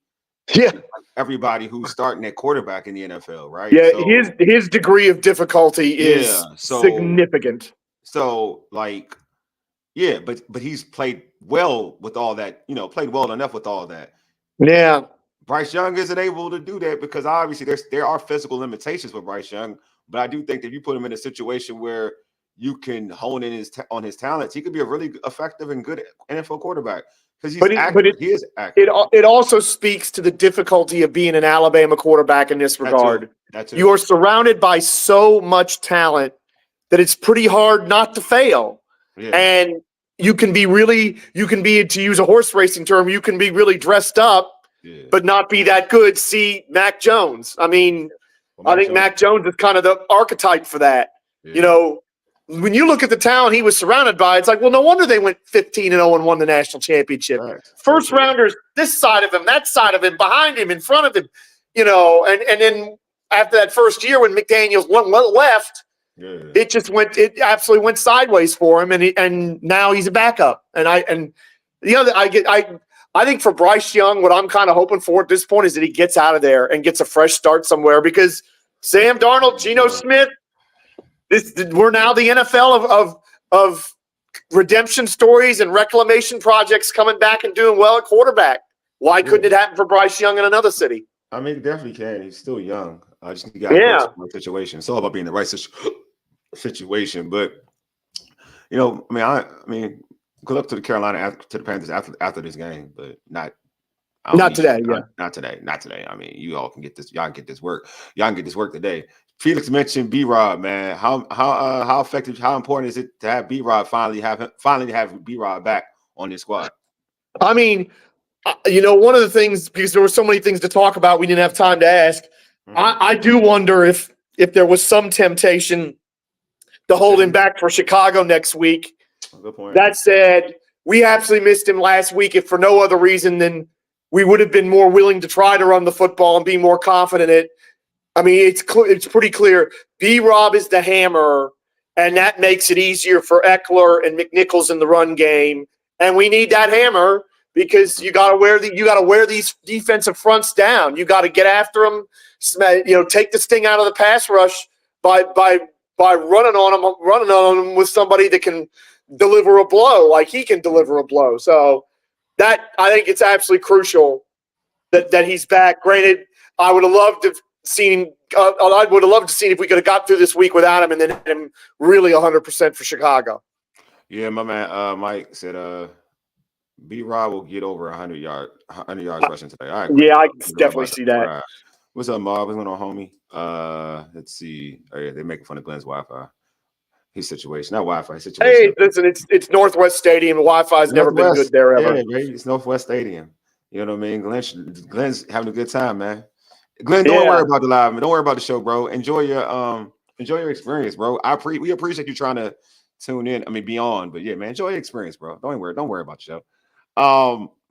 [SPEAKER 2] Yeah,
[SPEAKER 1] everybody who's starting at quarterback in the NFL, right?
[SPEAKER 2] Yeah, so, his degree of difficulty is significant.
[SPEAKER 1] So, but he's played well with all that. Played well enough with all that.
[SPEAKER 2] Yeah,
[SPEAKER 1] Bryce Young isn't able to do that because obviously there are physical limitations for Bryce Young. But I do think that if you put him in a situation where you can hone in on his talents, he could be a really effective and good NFL quarterback. Because he is accurate.
[SPEAKER 2] It also speaks to the difficulty of being an Alabama quarterback in this regard.
[SPEAKER 1] That too.
[SPEAKER 2] You are surrounded by so much talent that it's pretty hard not to fail.
[SPEAKER 1] Yeah.
[SPEAKER 2] And you can be, to use a horse racing term, you can be really dressed up, but not be that good. See Mac Jones. I mean, I think Mac Jones is kind of the archetype for that.
[SPEAKER 1] Yeah.
[SPEAKER 2] When you look at the talent he was surrounded by, it's like, well, no wonder they went 15-0 and won the national championship.
[SPEAKER 1] Right.
[SPEAKER 2] First rounders, this side of him, that side of him, behind him, in front of him, and then after that first year when McDaniels left, it absolutely went sideways for him, and now he's a backup. I think for Bryce Young, what I'm kind of hoping for at this point is that he gets out of there and gets a fresh start somewhere because Sam Darnold, Geno Smith. We're now the NFL of redemption stories and reclamation projects coming back and doing well at quarterback. Why couldn't it happen for Bryce Young in another city?
[SPEAKER 1] I mean, it definitely can. He's still young. I just got the right situation. It's all about being in the right situation. But I mean, good luck to the Panthers after this game, but not
[SPEAKER 2] today.
[SPEAKER 1] Not today. I mean, you all can get this. Y'all can get this work. Y'all can get this work today. Felix mentioned B-Rob, man. How effective, how important is it to have B-Rob finally have B-Rob back on this squad?
[SPEAKER 2] I mean, one of the things, because there were so many things to talk about, we didn't have time to ask. I do wonder if there was some temptation to hold him back for Chicago next week.
[SPEAKER 1] Good point.
[SPEAKER 2] That said, we absolutely missed him last week, if for no other reason than we would have been more willing to try to run the football and be more confident in it. I mean, it's pretty clear. B-Rob is the hammer, and that makes it easier for Eckler and McNichols in the run game. And we need that hammer because you got to wear these defensive fronts down. You got to get after them. Take the sting out of the pass rush by running on them with somebody that can deliver a blow like he can deliver a blow. So that I think it's absolutely crucial that he's back. Granted, I would have loved to have seen him. I would have loved to see if we could have got through this week without him and then had him really 100% for Chicago.
[SPEAKER 1] Yeah, my man Mike said B-Rob will get over 100 yards rushing today. All right,
[SPEAKER 2] yeah, I can definitely see that.
[SPEAKER 1] What's up, Marv? What's going on, homie? Let's see. Oh, yeah, they're making fun of Glenn's Wi-Fi. His situation, not Wi-Fi. His situation.
[SPEAKER 2] Hey, listen, it's Northwest Stadium. The Wi-Fi's never been good there ever.
[SPEAKER 1] Yeah, baby, it's Northwest Stadium. You know what I mean? Glenn's having a good time, man. Glenn, don't worry about the live, man. Don't worry about the show, bro. Enjoy your experience, bro. We appreciate you trying to tune in. I mean, beyond, but yeah, man, enjoy your experience, bro. Don't worry about the show.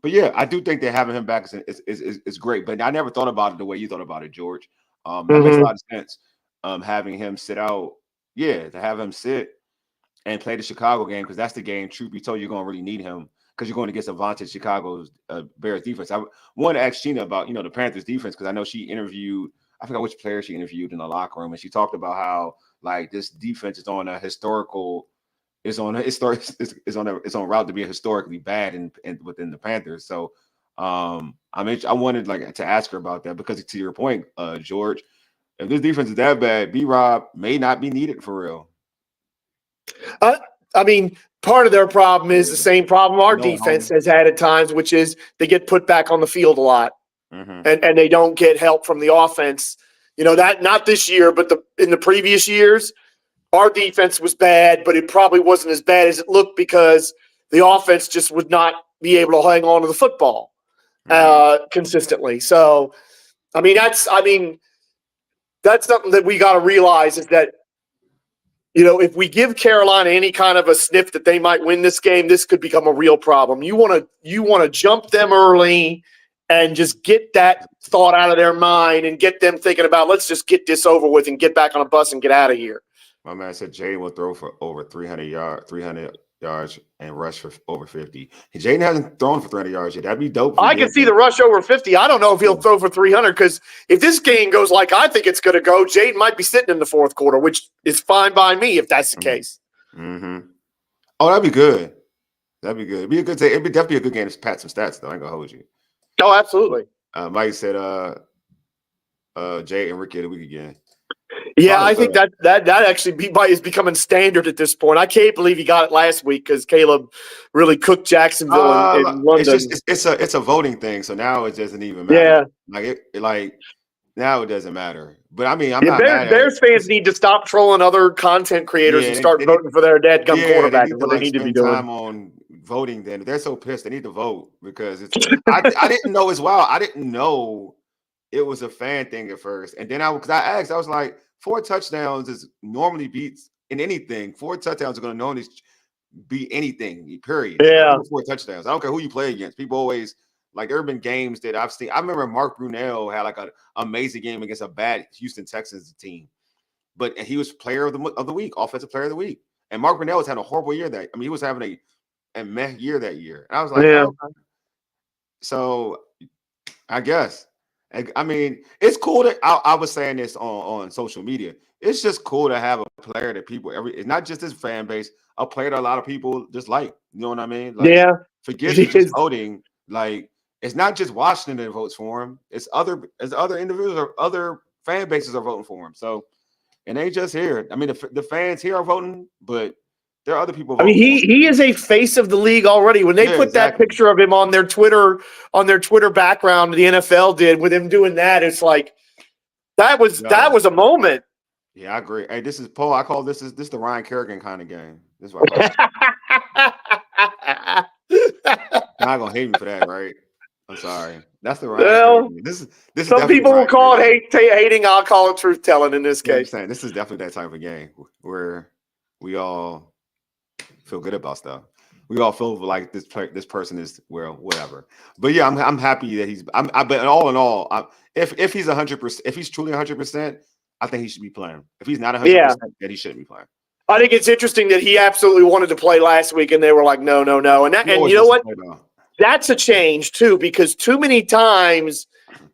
[SPEAKER 1] But yeah, I do think that having him back is great. But I never thought about it the way you thought about it, George. That makes a lot of sense. Having him sit out, to have him sit and play the Chicago game, because that's the game, truth be told, you're going to really need him because you're going against a vaunted Chicago's Bears defense. I want to ask Sheena about, the Panthers defense, because I know she interviewed, I forgot which player she interviewed in the locker room, and she talked about how, like, this defense is on a historical – it's on route to be historically bad and within the Panthers. So I wanted to ask her about that, because to your point, George, if this defense is that bad, B-Rob may not be needed for real.
[SPEAKER 2] I mean, part of their problem is the same problem our defense has had at times, which is they get put back on the field a lot, and they don't get help from the offense. That not this year, but in the previous years, our defense was bad, but it probably wasn't as bad as it looked because the offense just would not be able to hang on to the football consistently. So, that's something that we got to realize is that, if we give Carolina any kind of a sniff that they might win this game, this could become a real problem. You want to jump them early and just get that thought out of their mind and get them thinking about, let's just get this over with and get back on a bus and get out of here.
[SPEAKER 1] My man said Jaden will throw for over 300 yards and rush for over 50. Jaden hasn't thrown for 300 yards yet. That'd be dope.
[SPEAKER 2] I can see the rush over 50. I don't know if he'll throw for 300, because if this game goes like I think it's going to go, Jaden might be sitting in the fourth quarter, which is fine by me if that's the case.
[SPEAKER 1] Oh, that'd be good. That'd be good. It'd be a good day. It'd be definitely a good game to pat some stats, though. I ain't gonna hold you.
[SPEAKER 2] Oh, absolutely.
[SPEAKER 1] Mike said Jay and Ricky of the week again.
[SPEAKER 2] Yeah, I think that actually is becoming standard at this point. I can't believe he got it last week because Caleb really cooked Jacksonville in London.
[SPEAKER 1] It's a voting thing, so now it doesn't even matter. Yeah, now it doesn't matter. But I mean,
[SPEAKER 2] Bears fans need to stop trolling other content creators and start voting for their dadgum quarterback. What they need to be doing.
[SPEAKER 1] Time on voting. Then they're so pissed, they need to vote because it's. I didn't know as well. I didn't know it was a fan thing at first, and then I asked, I was like, 4 touchdowns is normally beats in anything. 4 touchdowns are going to normally beat anything, period.
[SPEAKER 2] Yeah.
[SPEAKER 1] 4 touchdowns. I don't care who you play against. People always, there have been games that I've seen. I remember Mark Brunell had an amazing game against a bad Houston Texans team. But he was player of the week, offensive player of the week. And Mark Brunell was having a horrible year he was having a meh year that year. And I was like, okay. So I guess. I mean, it's cool that I was saying this on social media. It's just cool to have a player that it's not just his fan base, a player that a lot of people just like. You know what I mean? Forget just voting. It's not just Washington that votes for him. It's other individuals or other fan bases are voting for him. So it ain't just here. I mean, the fans here are voting, but there are other people voting.
[SPEAKER 2] He is a face of the league already. When they put that picture of him on their Twitter background, the NFL did with him doing that, it's like that was a moment.
[SPEAKER 1] Yeah, I agree. Hey, this is Paul. I call this the Ryan Kerrigan kind of game. This is what I call it. You're not gonna hate me for that, right? I'm sorry. That's the Ryan. Well, this is
[SPEAKER 2] some people will call it hating. I'll call it truth telling in this case.
[SPEAKER 1] I'm saying this is definitely that type of game where we all feel good about stuff. We all feel like this person is whatever. But yeah, I'm happy that but all in all, if he's 100%, if he's truly 100%, I think he should be playing. If he's not 100%, then he shouldn't be playing.
[SPEAKER 2] I think it's interesting that he absolutely wanted to play last week, and they were like, no. And you know what? That's a change too, because too many times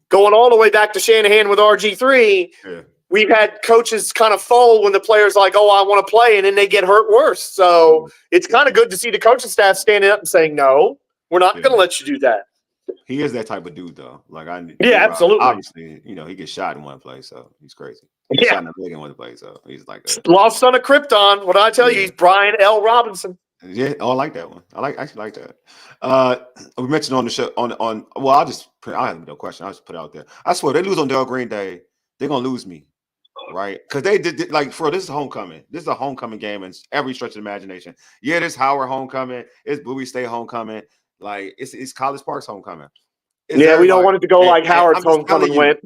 [SPEAKER 2] going all the way back to Shanahan with RG3, we've had coaches kind of fold when the player's like, oh, I want to play, and then they get hurt worse. So it's kind of good to see the coaching staff standing up and saying, no, we're not going to let you do that.
[SPEAKER 1] He is that type of dude, though. Like,
[SPEAKER 2] absolutely.
[SPEAKER 1] Obviously, he gets shot in one place, so he's crazy. He gets shot in the leg in one place, so he's like
[SPEAKER 2] lost son of Krypton. What I tell you, he's Brian L. Robinson.
[SPEAKER 1] Yeah, I like that one. I actually like that. We mentioned on the show I have no question. I'll just put it out there. I swear, they lose on Dale Green Day, they're gonna lose me, right? Because they did this is homecoming. This is a homecoming game in every stretch of imagination. Yeah, this Howard homecoming. It's Bowie State homecoming. Like it's College Park's homecoming.
[SPEAKER 2] We don't want it to go like Howard's homecoming went.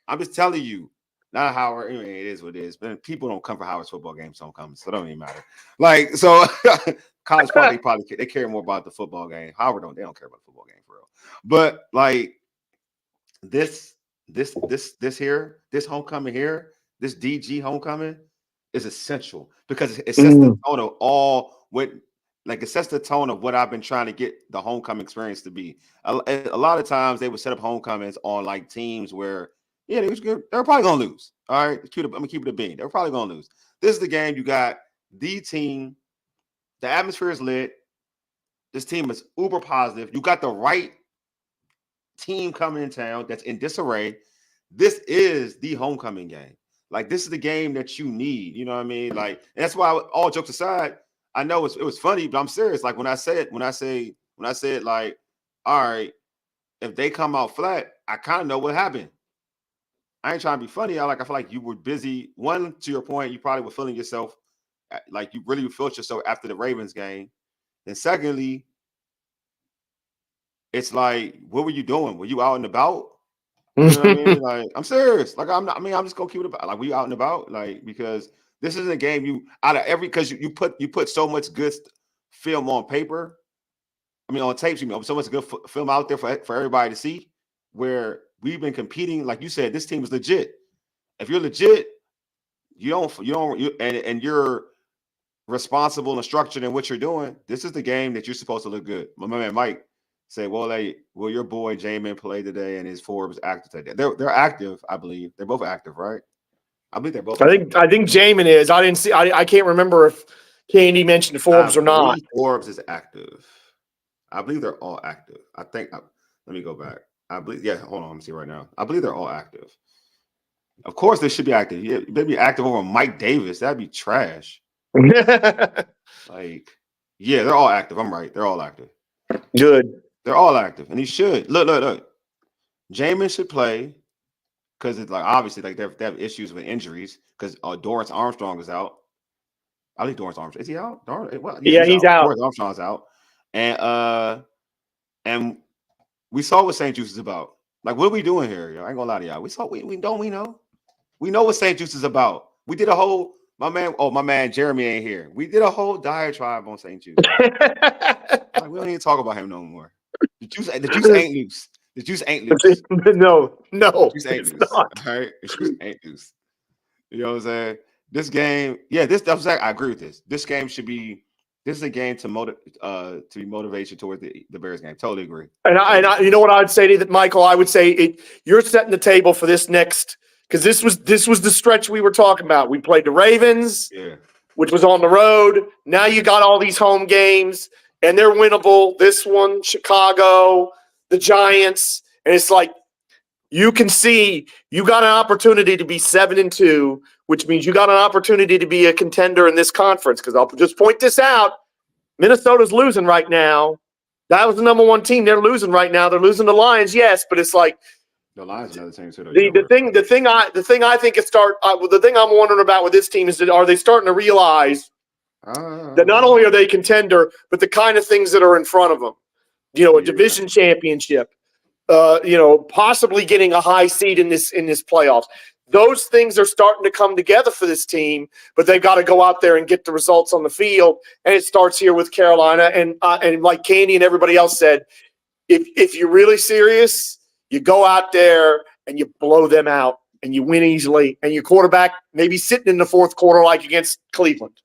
[SPEAKER 1] I'm just telling you. Not Howard. I mean, it is what it is. But people don't come for Howard's football games homecoming, so it don't even matter. Like, so College Park, they care more about the football game. Howard they don't care about the football game for real. But like this homecoming here, this DG homecoming is essential because it sets the tone of it sets the tone of what I've been trying to get the homecoming experience to be. A lot of times they would set up homecomings on like teams where they're probably gonna lose. All right, I'm gonna keep it a bean. They're probably gonna lose. This is the game. You got the team. The atmosphere is lit. This team is uber positive. You got the right team coming in town that's in disarray. This is the homecoming game. Like, this is the game that you need. You know what I mean? Like, and that's why, all jokes aside, I know it was funny, but I'm serious. Like, when I said like, all right, if they come out flat, I kind of know what happened. I ain't trying to be funny. I feel like you were busy. One, to your point, you probably were feeling yourself like you really felt yourself after the Ravens game. And secondly, it's like, what were you doing? Were you out and about? You know what I mean? Like, I'm serious. Like, I'm just gonna keep it about. Like, were you out and about? Like, because this isn't a game because you put so much good film on paper. I mean, on tapes, so much good film out there for everybody to see. Where we've been competing, like you said, this team is legit. If you're legit, and you're responsible and structured in what you're doing, this is the game that you're supposed to look good. My man Mike said, will your boy Jamin play today and is Forbes active today? They're active, I believe. They're both active, right? I believe they're both active.
[SPEAKER 2] I think Jamin is. I didn't see I can't remember if Candi mentioned Forbes or not.
[SPEAKER 1] Forbes is active. I believe they're all active. Let me go back. I believe, hold on, let me see right now. I believe they're all active. Of course, they should be active. Yeah, they'd be active over Mike Davis. That'd be trash. They're all active. I'm right. They're all active.
[SPEAKER 2] Good.
[SPEAKER 1] They're all active, and he should. Look. Jamin should play because it's like obviously like they have issues with injuries because Dorrance Armstrong is out. I think Dorrance Armstrong is he out? He's out. Dorrance Armstrong's out, and we saw what St-Juste is about. Like, what are we doing here? Yo? I ain't gonna lie to y'all. We know what St-Juste is about. We did a whole my man Jeremy ain't here. We did a whole diatribe on St-Juste. Like, we don't even talk about him no more. The juice ain't loose. The juice ain't loose.
[SPEAKER 2] No.
[SPEAKER 1] The juice ain't loose. All right? The juice ain't loose. You know what I'm saying? This game, I agree with this. This is a game to be motivation toward the Bears game. Totally agree.
[SPEAKER 2] And I you know what I would say to that, Michael? I would say you're setting the table for this next, because this was the stretch we were talking about. We played the Ravens, which was on the road. Now you got all these home games, and they're winnable. This one, Chicago, the Giants, and it's like you can see you got an opportunity to be 7-2, which means you got an opportunity to be a contender in this conference. Because I'll just point this out: Minnesota's losing right now. That was the number one team. They're losing right now. They're losing the Lions, yes, but it's like
[SPEAKER 1] the Lions are another team too.
[SPEAKER 2] The thing I'm wondering about with this team is that are they starting to realize that not only are they a contender, but the kind of things that are in front of them. A division championship, possibly getting a high seed in this playoffs. Those things are starting to come together for this team, but they've got to go out there and get the results on the field. And it starts here with Carolina. And like Candi and everybody else said, if you're really serious, you go out there and you blow them out and you win easily. And your quarterback maybe sitting in the fourth quarter like against Cleveland.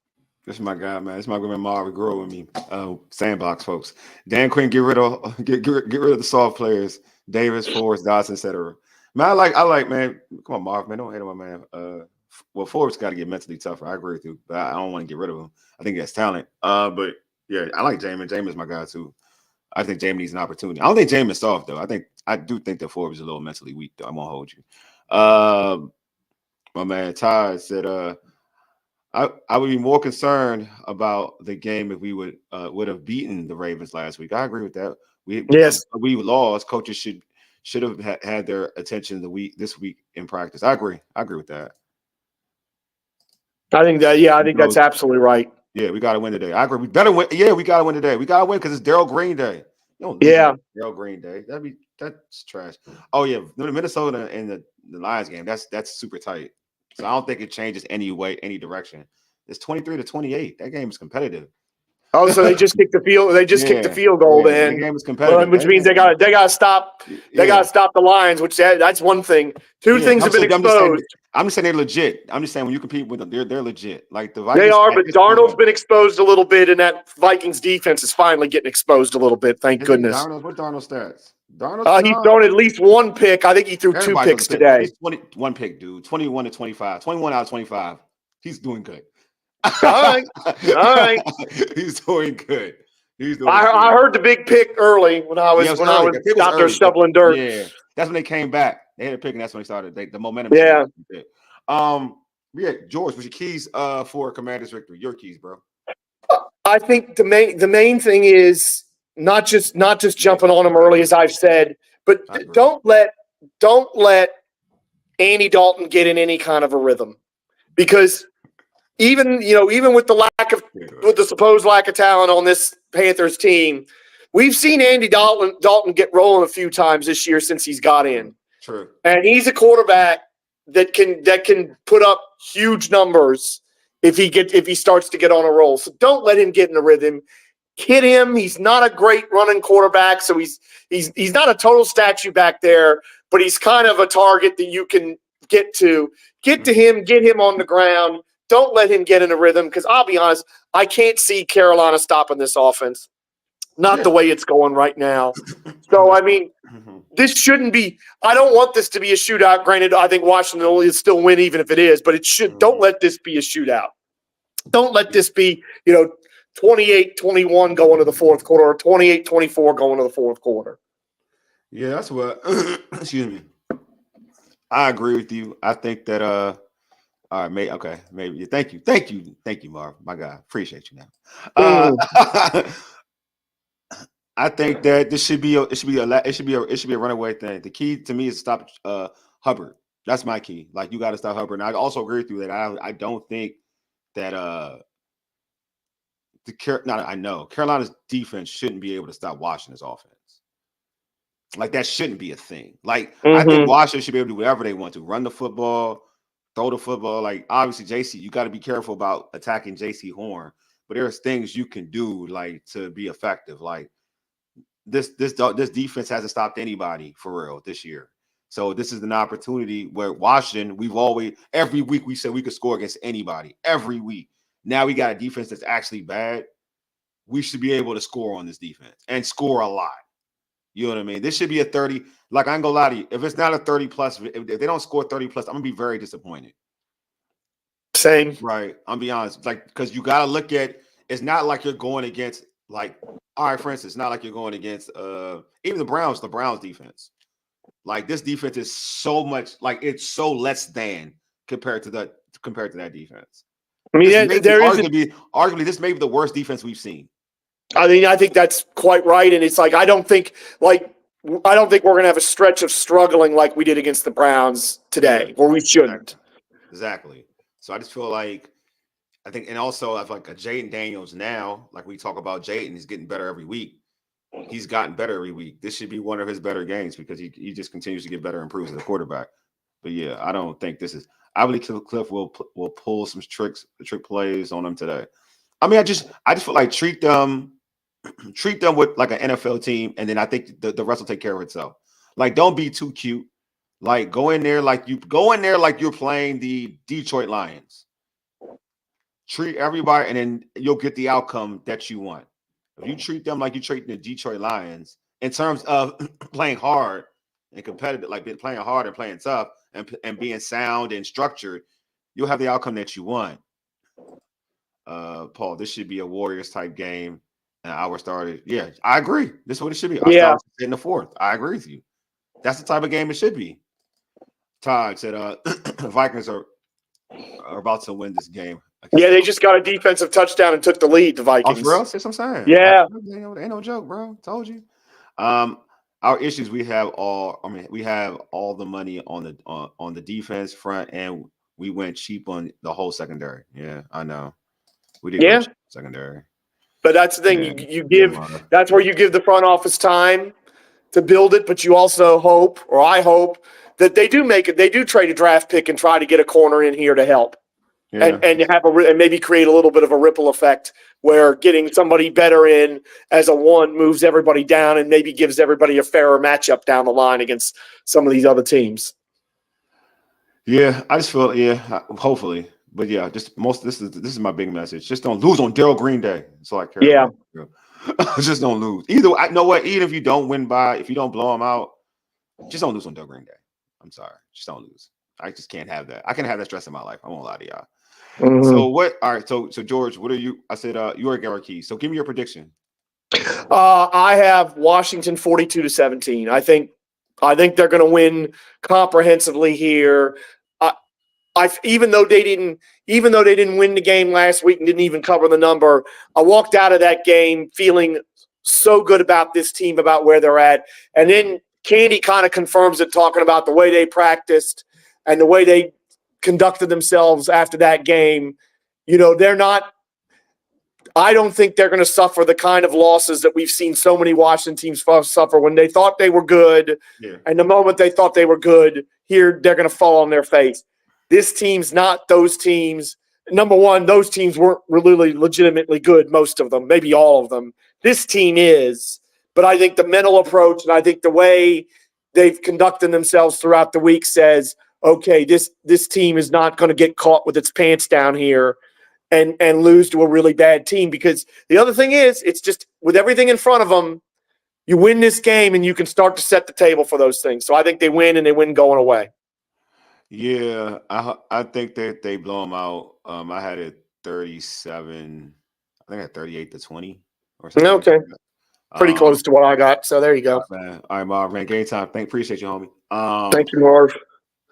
[SPEAKER 1] This is my guy, man. This is my man Marvin grew up with me. Sandbox folks. Dan Quinn, get rid of the soft players. Davis, Forbes, Dodson, etc. Man, I like, man. Come on, Marvin, man. Don't hate on my man. Well, Forbes got to get mentally tougher. I agree with you, but I don't want to get rid of him. I think he has talent. But yeah, I like Jamin. Jamin's my guy too. I think Jamin needs an opportunity. I don't think Jamin's soft though. I do think that Forbes is a little mentally weak though. I won't hold you. My man Todd said, I would be more concerned about the game if we would have beaten the Ravens last week. I agree with that. We lost. Coaches should have had their attention this week in practice. I agree with that.
[SPEAKER 2] I think that's absolutely right.
[SPEAKER 1] Yeah, we got to win today. I agree. We better win. Yeah, we got to win today. We got to win because it's Darryl Green Day. Darryl Green Day. That's trash. Oh yeah, Minnesota and the Lions game. That's super tight. So I don't think it changes any direction. It's 23-28. That game is competitive.
[SPEAKER 2] Oh, so they just kicked the field. They just kicked the field goal, and
[SPEAKER 1] the game is competitive.
[SPEAKER 2] Which means they got to stop. They got to stop the Lions. Which that's one thing. Two things have been exposed.
[SPEAKER 1] I'm just saying they're legit. I'm just saying when you compete with them, they're legit. Like the Vikings,
[SPEAKER 2] they are, but Darnold's been exposed a little bit, and that Vikings defense is finally getting exposed a little bit. Thank goodness.
[SPEAKER 1] What Darnold stats?
[SPEAKER 2] He's thrown at least one pick. I think he threw two picks today.
[SPEAKER 1] He's 21 pick, dude. 21-25. 21 out of 25. He's doing good.
[SPEAKER 2] All right.
[SPEAKER 1] He's doing good.
[SPEAKER 2] I heard the big pick early when I was out there shoveling dirt.
[SPEAKER 1] Yeah, that's when they came back. They had a pick, and that's when they started. The momentum.
[SPEAKER 2] Yeah.
[SPEAKER 1] George, what's your keys for Commanders victory? Your keys, bro.
[SPEAKER 2] I think the main thing is not just jumping on them early, as I've said, but don't let Andy Dalton get in any kind of a rhythm, because even with the supposed lack of talent on this Panthers team, we've seen Andy Dalton get rolling a few times this year since he's got in.
[SPEAKER 1] True. And
[SPEAKER 2] he's a quarterback that can put up huge numbers if he starts to get on a roll. So don't let him get in a rhythm. Hit him. He's not a great running quarterback, so he's not a total statue back there, but he's kind of a target that you can get to. Get to him, get him on the ground. Don't let him get in a rhythm, because I'll be honest, I can't see Carolina stopping this offense. Not the way it's going right now. So, I mean, this shouldn't be – I don't want this to be a shootout. Granted, I think Washington will still win even if it is, but it should – don't let this be a shootout. Don't let this be, 28-21 going to the fourth quarter or 28-24 going to the fourth quarter.
[SPEAKER 1] Yeah, that's what – excuse me. I agree with you. I think that all right, okay, maybe. Thank you, Marv, my guy. Appreciate you now. I think that it should be a runaway thing. The key to me is to stop Hubbard. That's my key. Like, you got to stop Hubbard. And I also agree with you that I don't think that I know Carolina's defense shouldn't be able to stop Washington's offense. Like, that shouldn't be a thing. Like, I think Washington should be able to do whatever they want to. Run the football, throw the football. Like, obviously, JC, you got to be careful about attacking JC Horn. But there's things you can do, like, to be effective. Like, this defense hasn't stopped anybody for real this year. So this is an opportunity where Washington, every week we said we could score against anybody. Every week. Now we got a defense that's actually bad. We should be able to score on this defense and score a lot. You know what I mean? This should be a 30. Like, I ain't gonna lie to you. If it's not a 30 plus, if they don't score 30 plus, I'm gonna be very disappointed.
[SPEAKER 2] Same.
[SPEAKER 1] Right. I'm be honest. Like, because you gotta look at, it's not like you're going against, like, all right, for instance, it's not like you're going against even the Browns defense. Like, this defense is so much, like, it's so less than compared to that defense.
[SPEAKER 2] I mean,
[SPEAKER 1] arguably this may be the worst defense we've seen.
[SPEAKER 2] I mean, I think that's quite right. And it's like, I don't think we're going to have a stretch of struggling like we did against the Browns today, where we shouldn't.
[SPEAKER 1] Exactly. So I just feel like, I think, and also I've like a Jaden Daniels now, like we talk about Jaden, he's getting better every week. He's gotten better every week. This should be one of his better games because he just continues to get better and improves as a quarterback. But yeah, I don't think this is, I believe Cliff will pull some trick plays on them today. I mean, I just feel like treat them with like an NFL team, and then I think the rest will take care of itself. Like, don't be too cute. Like, go in there like you're playing the Detroit Lions. treat everybody, and then you'll get the outcome that you want. If you treat them like you treat the Detroit Lions in terms of playing hard and competitive, like playing hard and playing tough and being sound and structured, you'll have the outcome that you want. Paul, this should be a Warriors type game. An hour started. Yeah, I agree. This is what it should be. I started in the fourth. I agree with you. That's the type of game it should be. Todd said Vikings are about to win this game.
[SPEAKER 2] Yeah, they just got a defensive touchdown and took the lead, the Vikings.
[SPEAKER 1] Oh, for real? That's what I'm saying.
[SPEAKER 2] Yeah.
[SPEAKER 1] Ain't no joke, bro. Told you. Our issues, we have all the money on the defense front, and we went cheap on the whole secondary. Yeah, I know. We did go cheap secondary.
[SPEAKER 2] But that's the thing.
[SPEAKER 1] Yeah.
[SPEAKER 2] That's where you give the front office time to build it, but you also hope, or I hope, that they do trade a draft pick and try to get a corner in here to help. Yeah. And have and maybe create a little bit of a ripple effect where getting somebody better in as a one moves everybody down and maybe gives everybody a fairer matchup down the line against some of these other teams.
[SPEAKER 1] Yeah, I just feel hopefully, but yeah, this is my big message. Just don't lose on Darryl Green Day. That's all I care about. Just don't lose. Even if you don't win if you don't blow them out, just don't lose on Darryl Green Day. I'm sorry, just don't lose. I just can't have that. I can't have that stress in my life. I won't lie to y'all. Mm-hmm. So what? All right. So George, what are you? I said you are Garrett Key. So give me your prediction.
[SPEAKER 2] I have Washington 42-17. I think they're going to win comprehensively here. Even though they didn't win the game last week and didn't even cover the number, I walked out of that game feeling so good about this team, about where they're at. And then Candi kind of confirms it, talking about the way they practiced and the way they conducted themselves after that game. They're not – I don't think they're going to suffer the kind of losses that we've seen so many Washington teams suffer when they thought they were good. Yeah. And the moment they thought they were good, here they're going to fall on their face. This team's not those teams. Number one, those teams weren't really legitimately good, most of them, maybe all of them. This team is. But I think the mental approach and I think the way they've conducted themselves throughout the week says, okay, this team is not going to get caught with its pants down here and lose to a really bad team. Because the other thing is, it's just with everything in front of them, you win this game and you can start to set the table for those things. So I think they win and they win going away.
[SPEAKER 1] Yeah, I think that they blow them out. I had it 37. I think I had 38-20 or something.
[SPEAKER 2] Okay. Pretty close to what I got. So there you go.
[SPEAKER 1] Man. All right, Marv, man. Game time. Appreciate you, homie.
[SPEAKER 2] Thank you, Marv.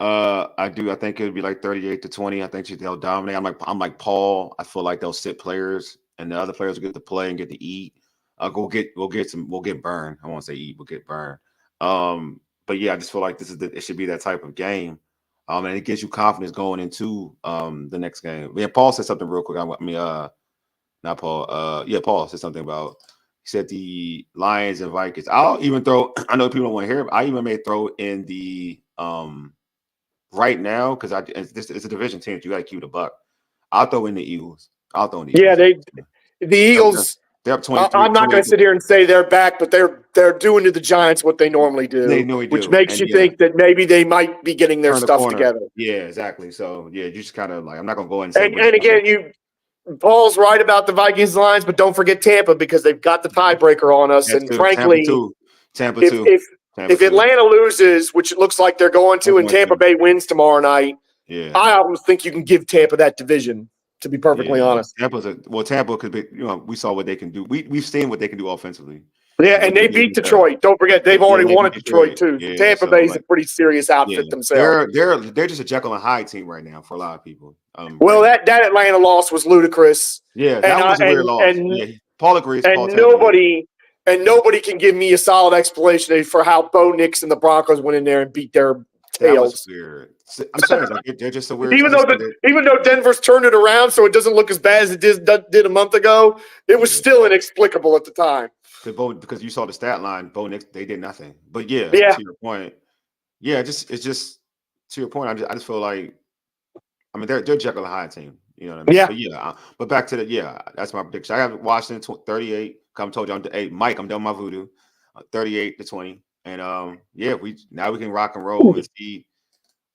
[SPEAKER 1] I do. I think it'll be like 38-20. I think they'll dominate. I'm like Paul. I feel like they'll sit players, and the other players will get to play and get to eat. We'll get burned. I won't say eat. We'll get burned. But yeah, I just feel like it should be that type of game. And it gives you confidence going into the next game. Yeah, Paul said something real quick. Not Paul. Yeah, Paul said something about. He said the Lions and Vikings. I'll even throw. I know people don't want to hear it. But I even may throw in the right now because it's a division team. You got to keep the buck. I'll throw in the Eagles.
[SPEAKER 2] Yeah, the Eagles.
[SPEAKER 1] They're up 23.
[SPEAKER 2] I'm not going to sit here and say they're back, but they're doing to the Giants what they normally do.
[SPEAKER 1] They do.
[SPEAKER 2] Which makes you think that maybe they might be getting their stuff together.
[SPEAKER 1] Yeah, exactly. So yeah, you just kind of like I'm not going to go and say.
[SPEAKER 2] And again, Paul's right about the Vikings lines, but don't forget Tampa because they've got the tiebreaker on us. And frankly,
[SPEAKER 1] Tampa too.
[SPEAKER 2] If Atlanta loses, which it looks like they're going to, and Tampa Bay wins tomorrow night, I almost think you can give Tampa that division. To be perfectly honest,
[SPEAKER 1] Tampa could be. We saw what they can do. We've seen what they can do offensively.
[SPEAKER 2] Yeah, and they beat Detroit. Don't forget, they've already won at Detroit too. Yeah, Tampa Bay's a pretty serious outfit themselves.
[SPEAKER 1] They're just a Jekyll and Hyde team right now for a lot of people.
[SPEAKER 2] That Atlanta loss was ludicrous.
[SPEAKER 1] Yeah, that was a weird loss. Paul agrees.
[SPEAKER 2] Nobody can give me a solid explanation for how Bo Nix and the Broncos went in there and beat their tails.
[SPEAKER 1] Weird. I'm saying they're just a weird.
[SPEAKER 2] Even though Denver's turned it around, so it doesn't look as bad as it did a month ago, it was still inexplicable at the time.
[SPEAKER 1] Because you saw the stat line, Bo Nix, they did nothing. But to your point, it's just to your point. I just feel like, they're Jekyll and Hyde team. You know what I mean?
[SPEAKER 2] Yeah.
[SPEAKER 1] But back to that's my prediction. I have Washington 38. I told you, Mike, I'm done with my voodoo. 38-20, and we can rock and roll and see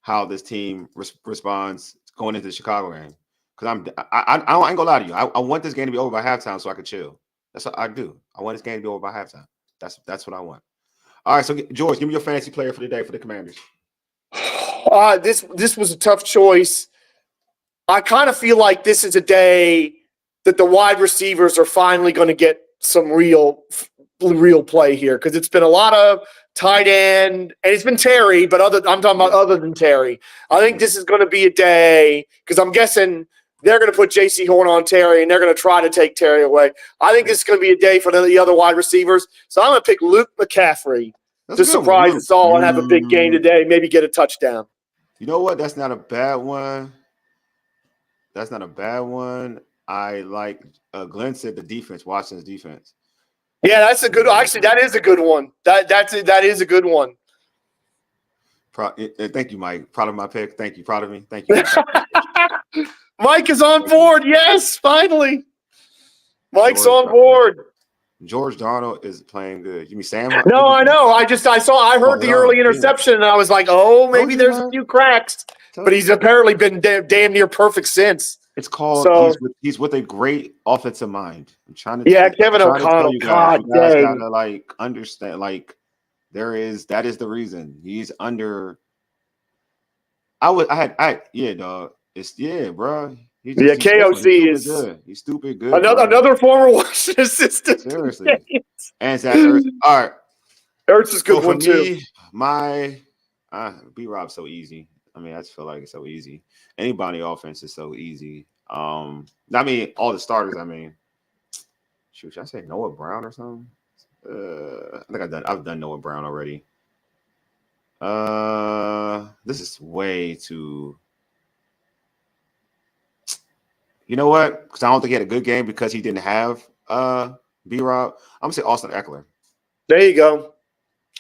[SPEAKER 1] how this team responds going into the Chicago game. because I ain't gonna lie to you. I want this game to be over by halftime so I can chill. That's what I do. I want this game to be over by halftime. That's what I want. All right, so George, give me your fantasy player for the day for the Commanders.
[SPEAKER 2] This was a tough choice. I kind of feel like this is a day that the wide receivers are finally going to get some real play here, because it's been a lot of tight end, and it's been Terry, but I'm talking about other than Terry. I think this is going to be a day, because I'm guessing they're going to put J.C. Horn on Terry, and they're going to try to take Terry away. I think this is going to be a day for the other wide receivers. So I'm going to pick Luke McCaffrey to surprise us all and have a big game today, maybe get a touchdown.
[SPEAKER 1] You know what? That's not a bad one. I like Glenn said the defense, Washington's defense.
[SPEAKER 2] Yeah, that's a good – actually, that is a good one. That is a good one.
[SPEAKER 1] Thank you, Mike. Proud of my pick. Thank you. Proud of me. Thank you.
[SPEAKER 2] Mike is on board. Yes, finally. Mike's on board.
[SPEAKER 1] George Darnold is playing good. You mean Sam?
[SPEAKER 2] No, I know. I heard the early interception, and I was like, oh, maybe there's a few cracks. But he's apparently been damn near perfect since.
[SPEAKER 1] It's called he's with a great offensive mind. I'm trying to
[SPEAKER 2] Kevin O'Connell.
[SPEAKER 1] You guys gotta like understand, like that is the reason he's under. Dog. Bro.
[SPEAKER 2] KOC is
[SPEAKER 1] good. He's stupid good.
[SPEAKER 2] Another former Washington assistant.
[SPEAKER 1] Seriously. And Zach Ertz. All right.
[SPEAKER 2] Ertz is good one too.
[SPEAKER 1] My B-Rob's so easy. I mean, I just feel like it's so easy. Anybody offense is so easy. I mean, all the starters. I mean, should I say Noah Brown or something? I think I've done Noah Brown already. This is way too. You know what? Because I don't think he had a good game because he didn't have B-Rob. I'm gonna say Austin Eckler.
[SPEAKER 2] There you go.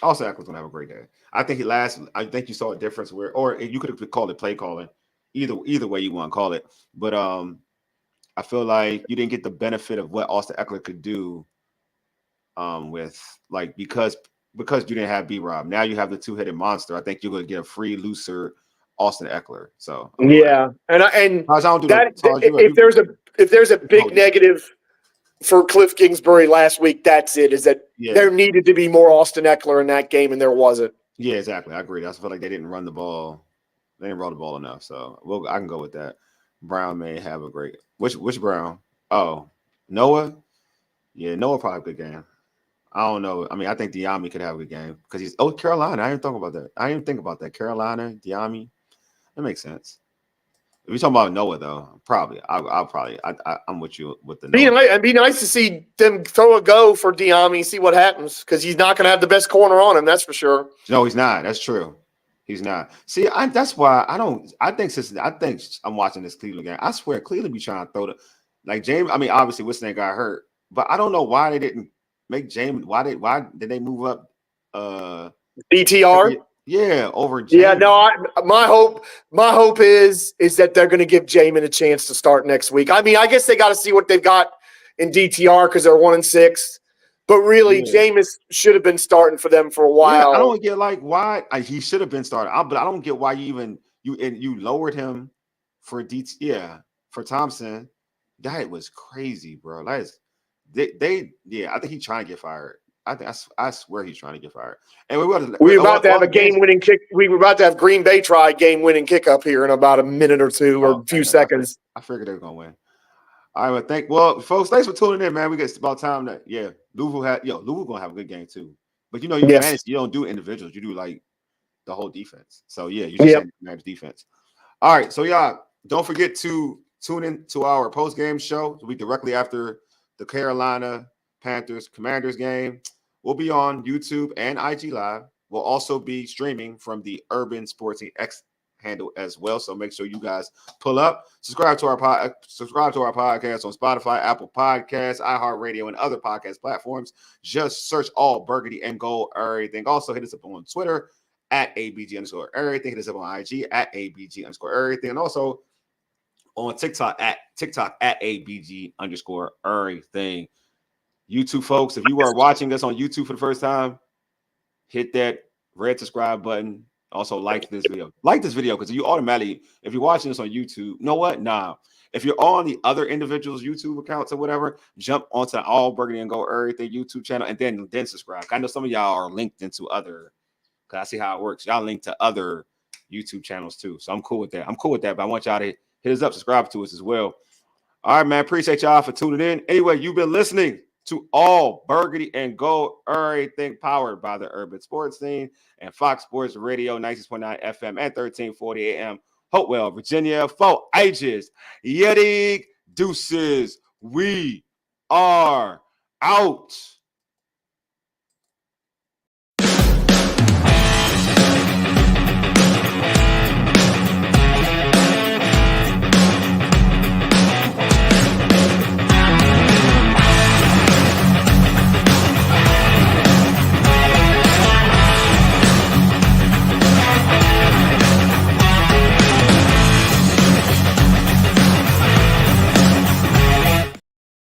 [SPEAKER 1] Austin Eckler's gonna have a great day. I think I think you saw a difference or you could have called it play calling. Either way you want to call it. But I feel like you didn't get the benefit of what Austin Eckler could do with like because you didn't have B-Rob. Now you have the two-headed monster. I think you're gonna get a free, looser Austin Eckler. So
[SPEAKER 2] yeah, and if there's a big negative for Cliff Kingsbury last week, that's it. Is that there needed to be more Austin Eckler in that game, and there wasn't. Yeah,
[SPEAKER 1] exactly. I agree. I feel like they didn't run the ball. They didn't run the ball enough. So I can go with that. Brown may have a great which Brown? Oh, Noah. Yeah, Noah probably a good game. I don't know. I mean, I think Diami could have a good game because he's Carolina. I didn't think about that. Carolina, Diami. That makes sense. If you're talking about Noah, though, probably I'm with you with the Noah.
[SPEAKER 2] It'd be nice to see them throw a go for Diami, see what happens, because he's not going to have the best corner on him. That's for sure.
[SPEAKER 1] No, he's not. That's true. He's not. See, that's why I don't. I think I'm watching this Cleveland game. I swear, Cleveland be trying to throw like James. I mean, obviously, what's name got hurt, but I don't know why they didn't make James. Why did they move up?
[SPEAKER 2] DTR.
[SPEAKER 1] Yeah, over Jamin.
[SPEAKER 2] Yeah, no, my hope is that they're going to give Jamin a chance to start next week. I mean, I guess they got to see what they've got in DTR because they're 1-6. But really, Jameis should have been starting for them for a while.
[SPEAKER 1] I don't get like why he should have been starting. But I don't get why you lowered him for for Thompson. That was crazy, bro. That is I think he's trying to get fired. I swear he's trying to get fired. And
[SPEAKER 2] we're about to have a game-winning kick. We were about to have Green Bay try a game-winning kick up here in about a minute or two or a few seconds.
[SPEAKER 1] I figured they were gonna win. All right, folks, thanks for tuning in, man. We get about time that Louisville gonna have a good game too. But you manage, you don't do individuals, you do like the whole defense. So you just manage defense. All right, so y'all don't forget to tune in to our post-game show. It'll be directly after the Carolina Panthers Commanders game. We'll be on YouTube and IG Live. We'll also be streaming from the Urban Sportsing X handle as well. So make sure you guys pull up. Subscribe to our podcast on Spotify, Apple Podcasts, iHeartRadio, and other podcast platforms. Just search all Burgundy and Gold Everything. Also hit us up on Twitter at ABG_everything. Hit us up on IG at ABG_everything. And also on TikTok at ABG_everything. YouTube folks, if you are watching us on YouTube for the first time, hit that red subscribe button. Also like this video. Like this video because you automatically, if you're watching this on YouTube, you know what? Nah. If you're on the other individuals' YouTube accounts or whatever, jump onto the All Burgundy and Gold Everything YouTube channel and then subscribe. I know some of y'all are linked into other, because I see how it works. Y'all link to other YouTube channels too. So I'm cool with that. But I want y'all to hit us up, subscribe to us as well. All right, man. Appreciate y'all for tuning in. Anyway, you've been listening to All Burgundy and Gold Everything, powered by the Urban Sports Scene and Fox Sports Radio 96.9 FM and 1340 AM. Hopewell, Virginia, for ages. Yeti deuces. We are out.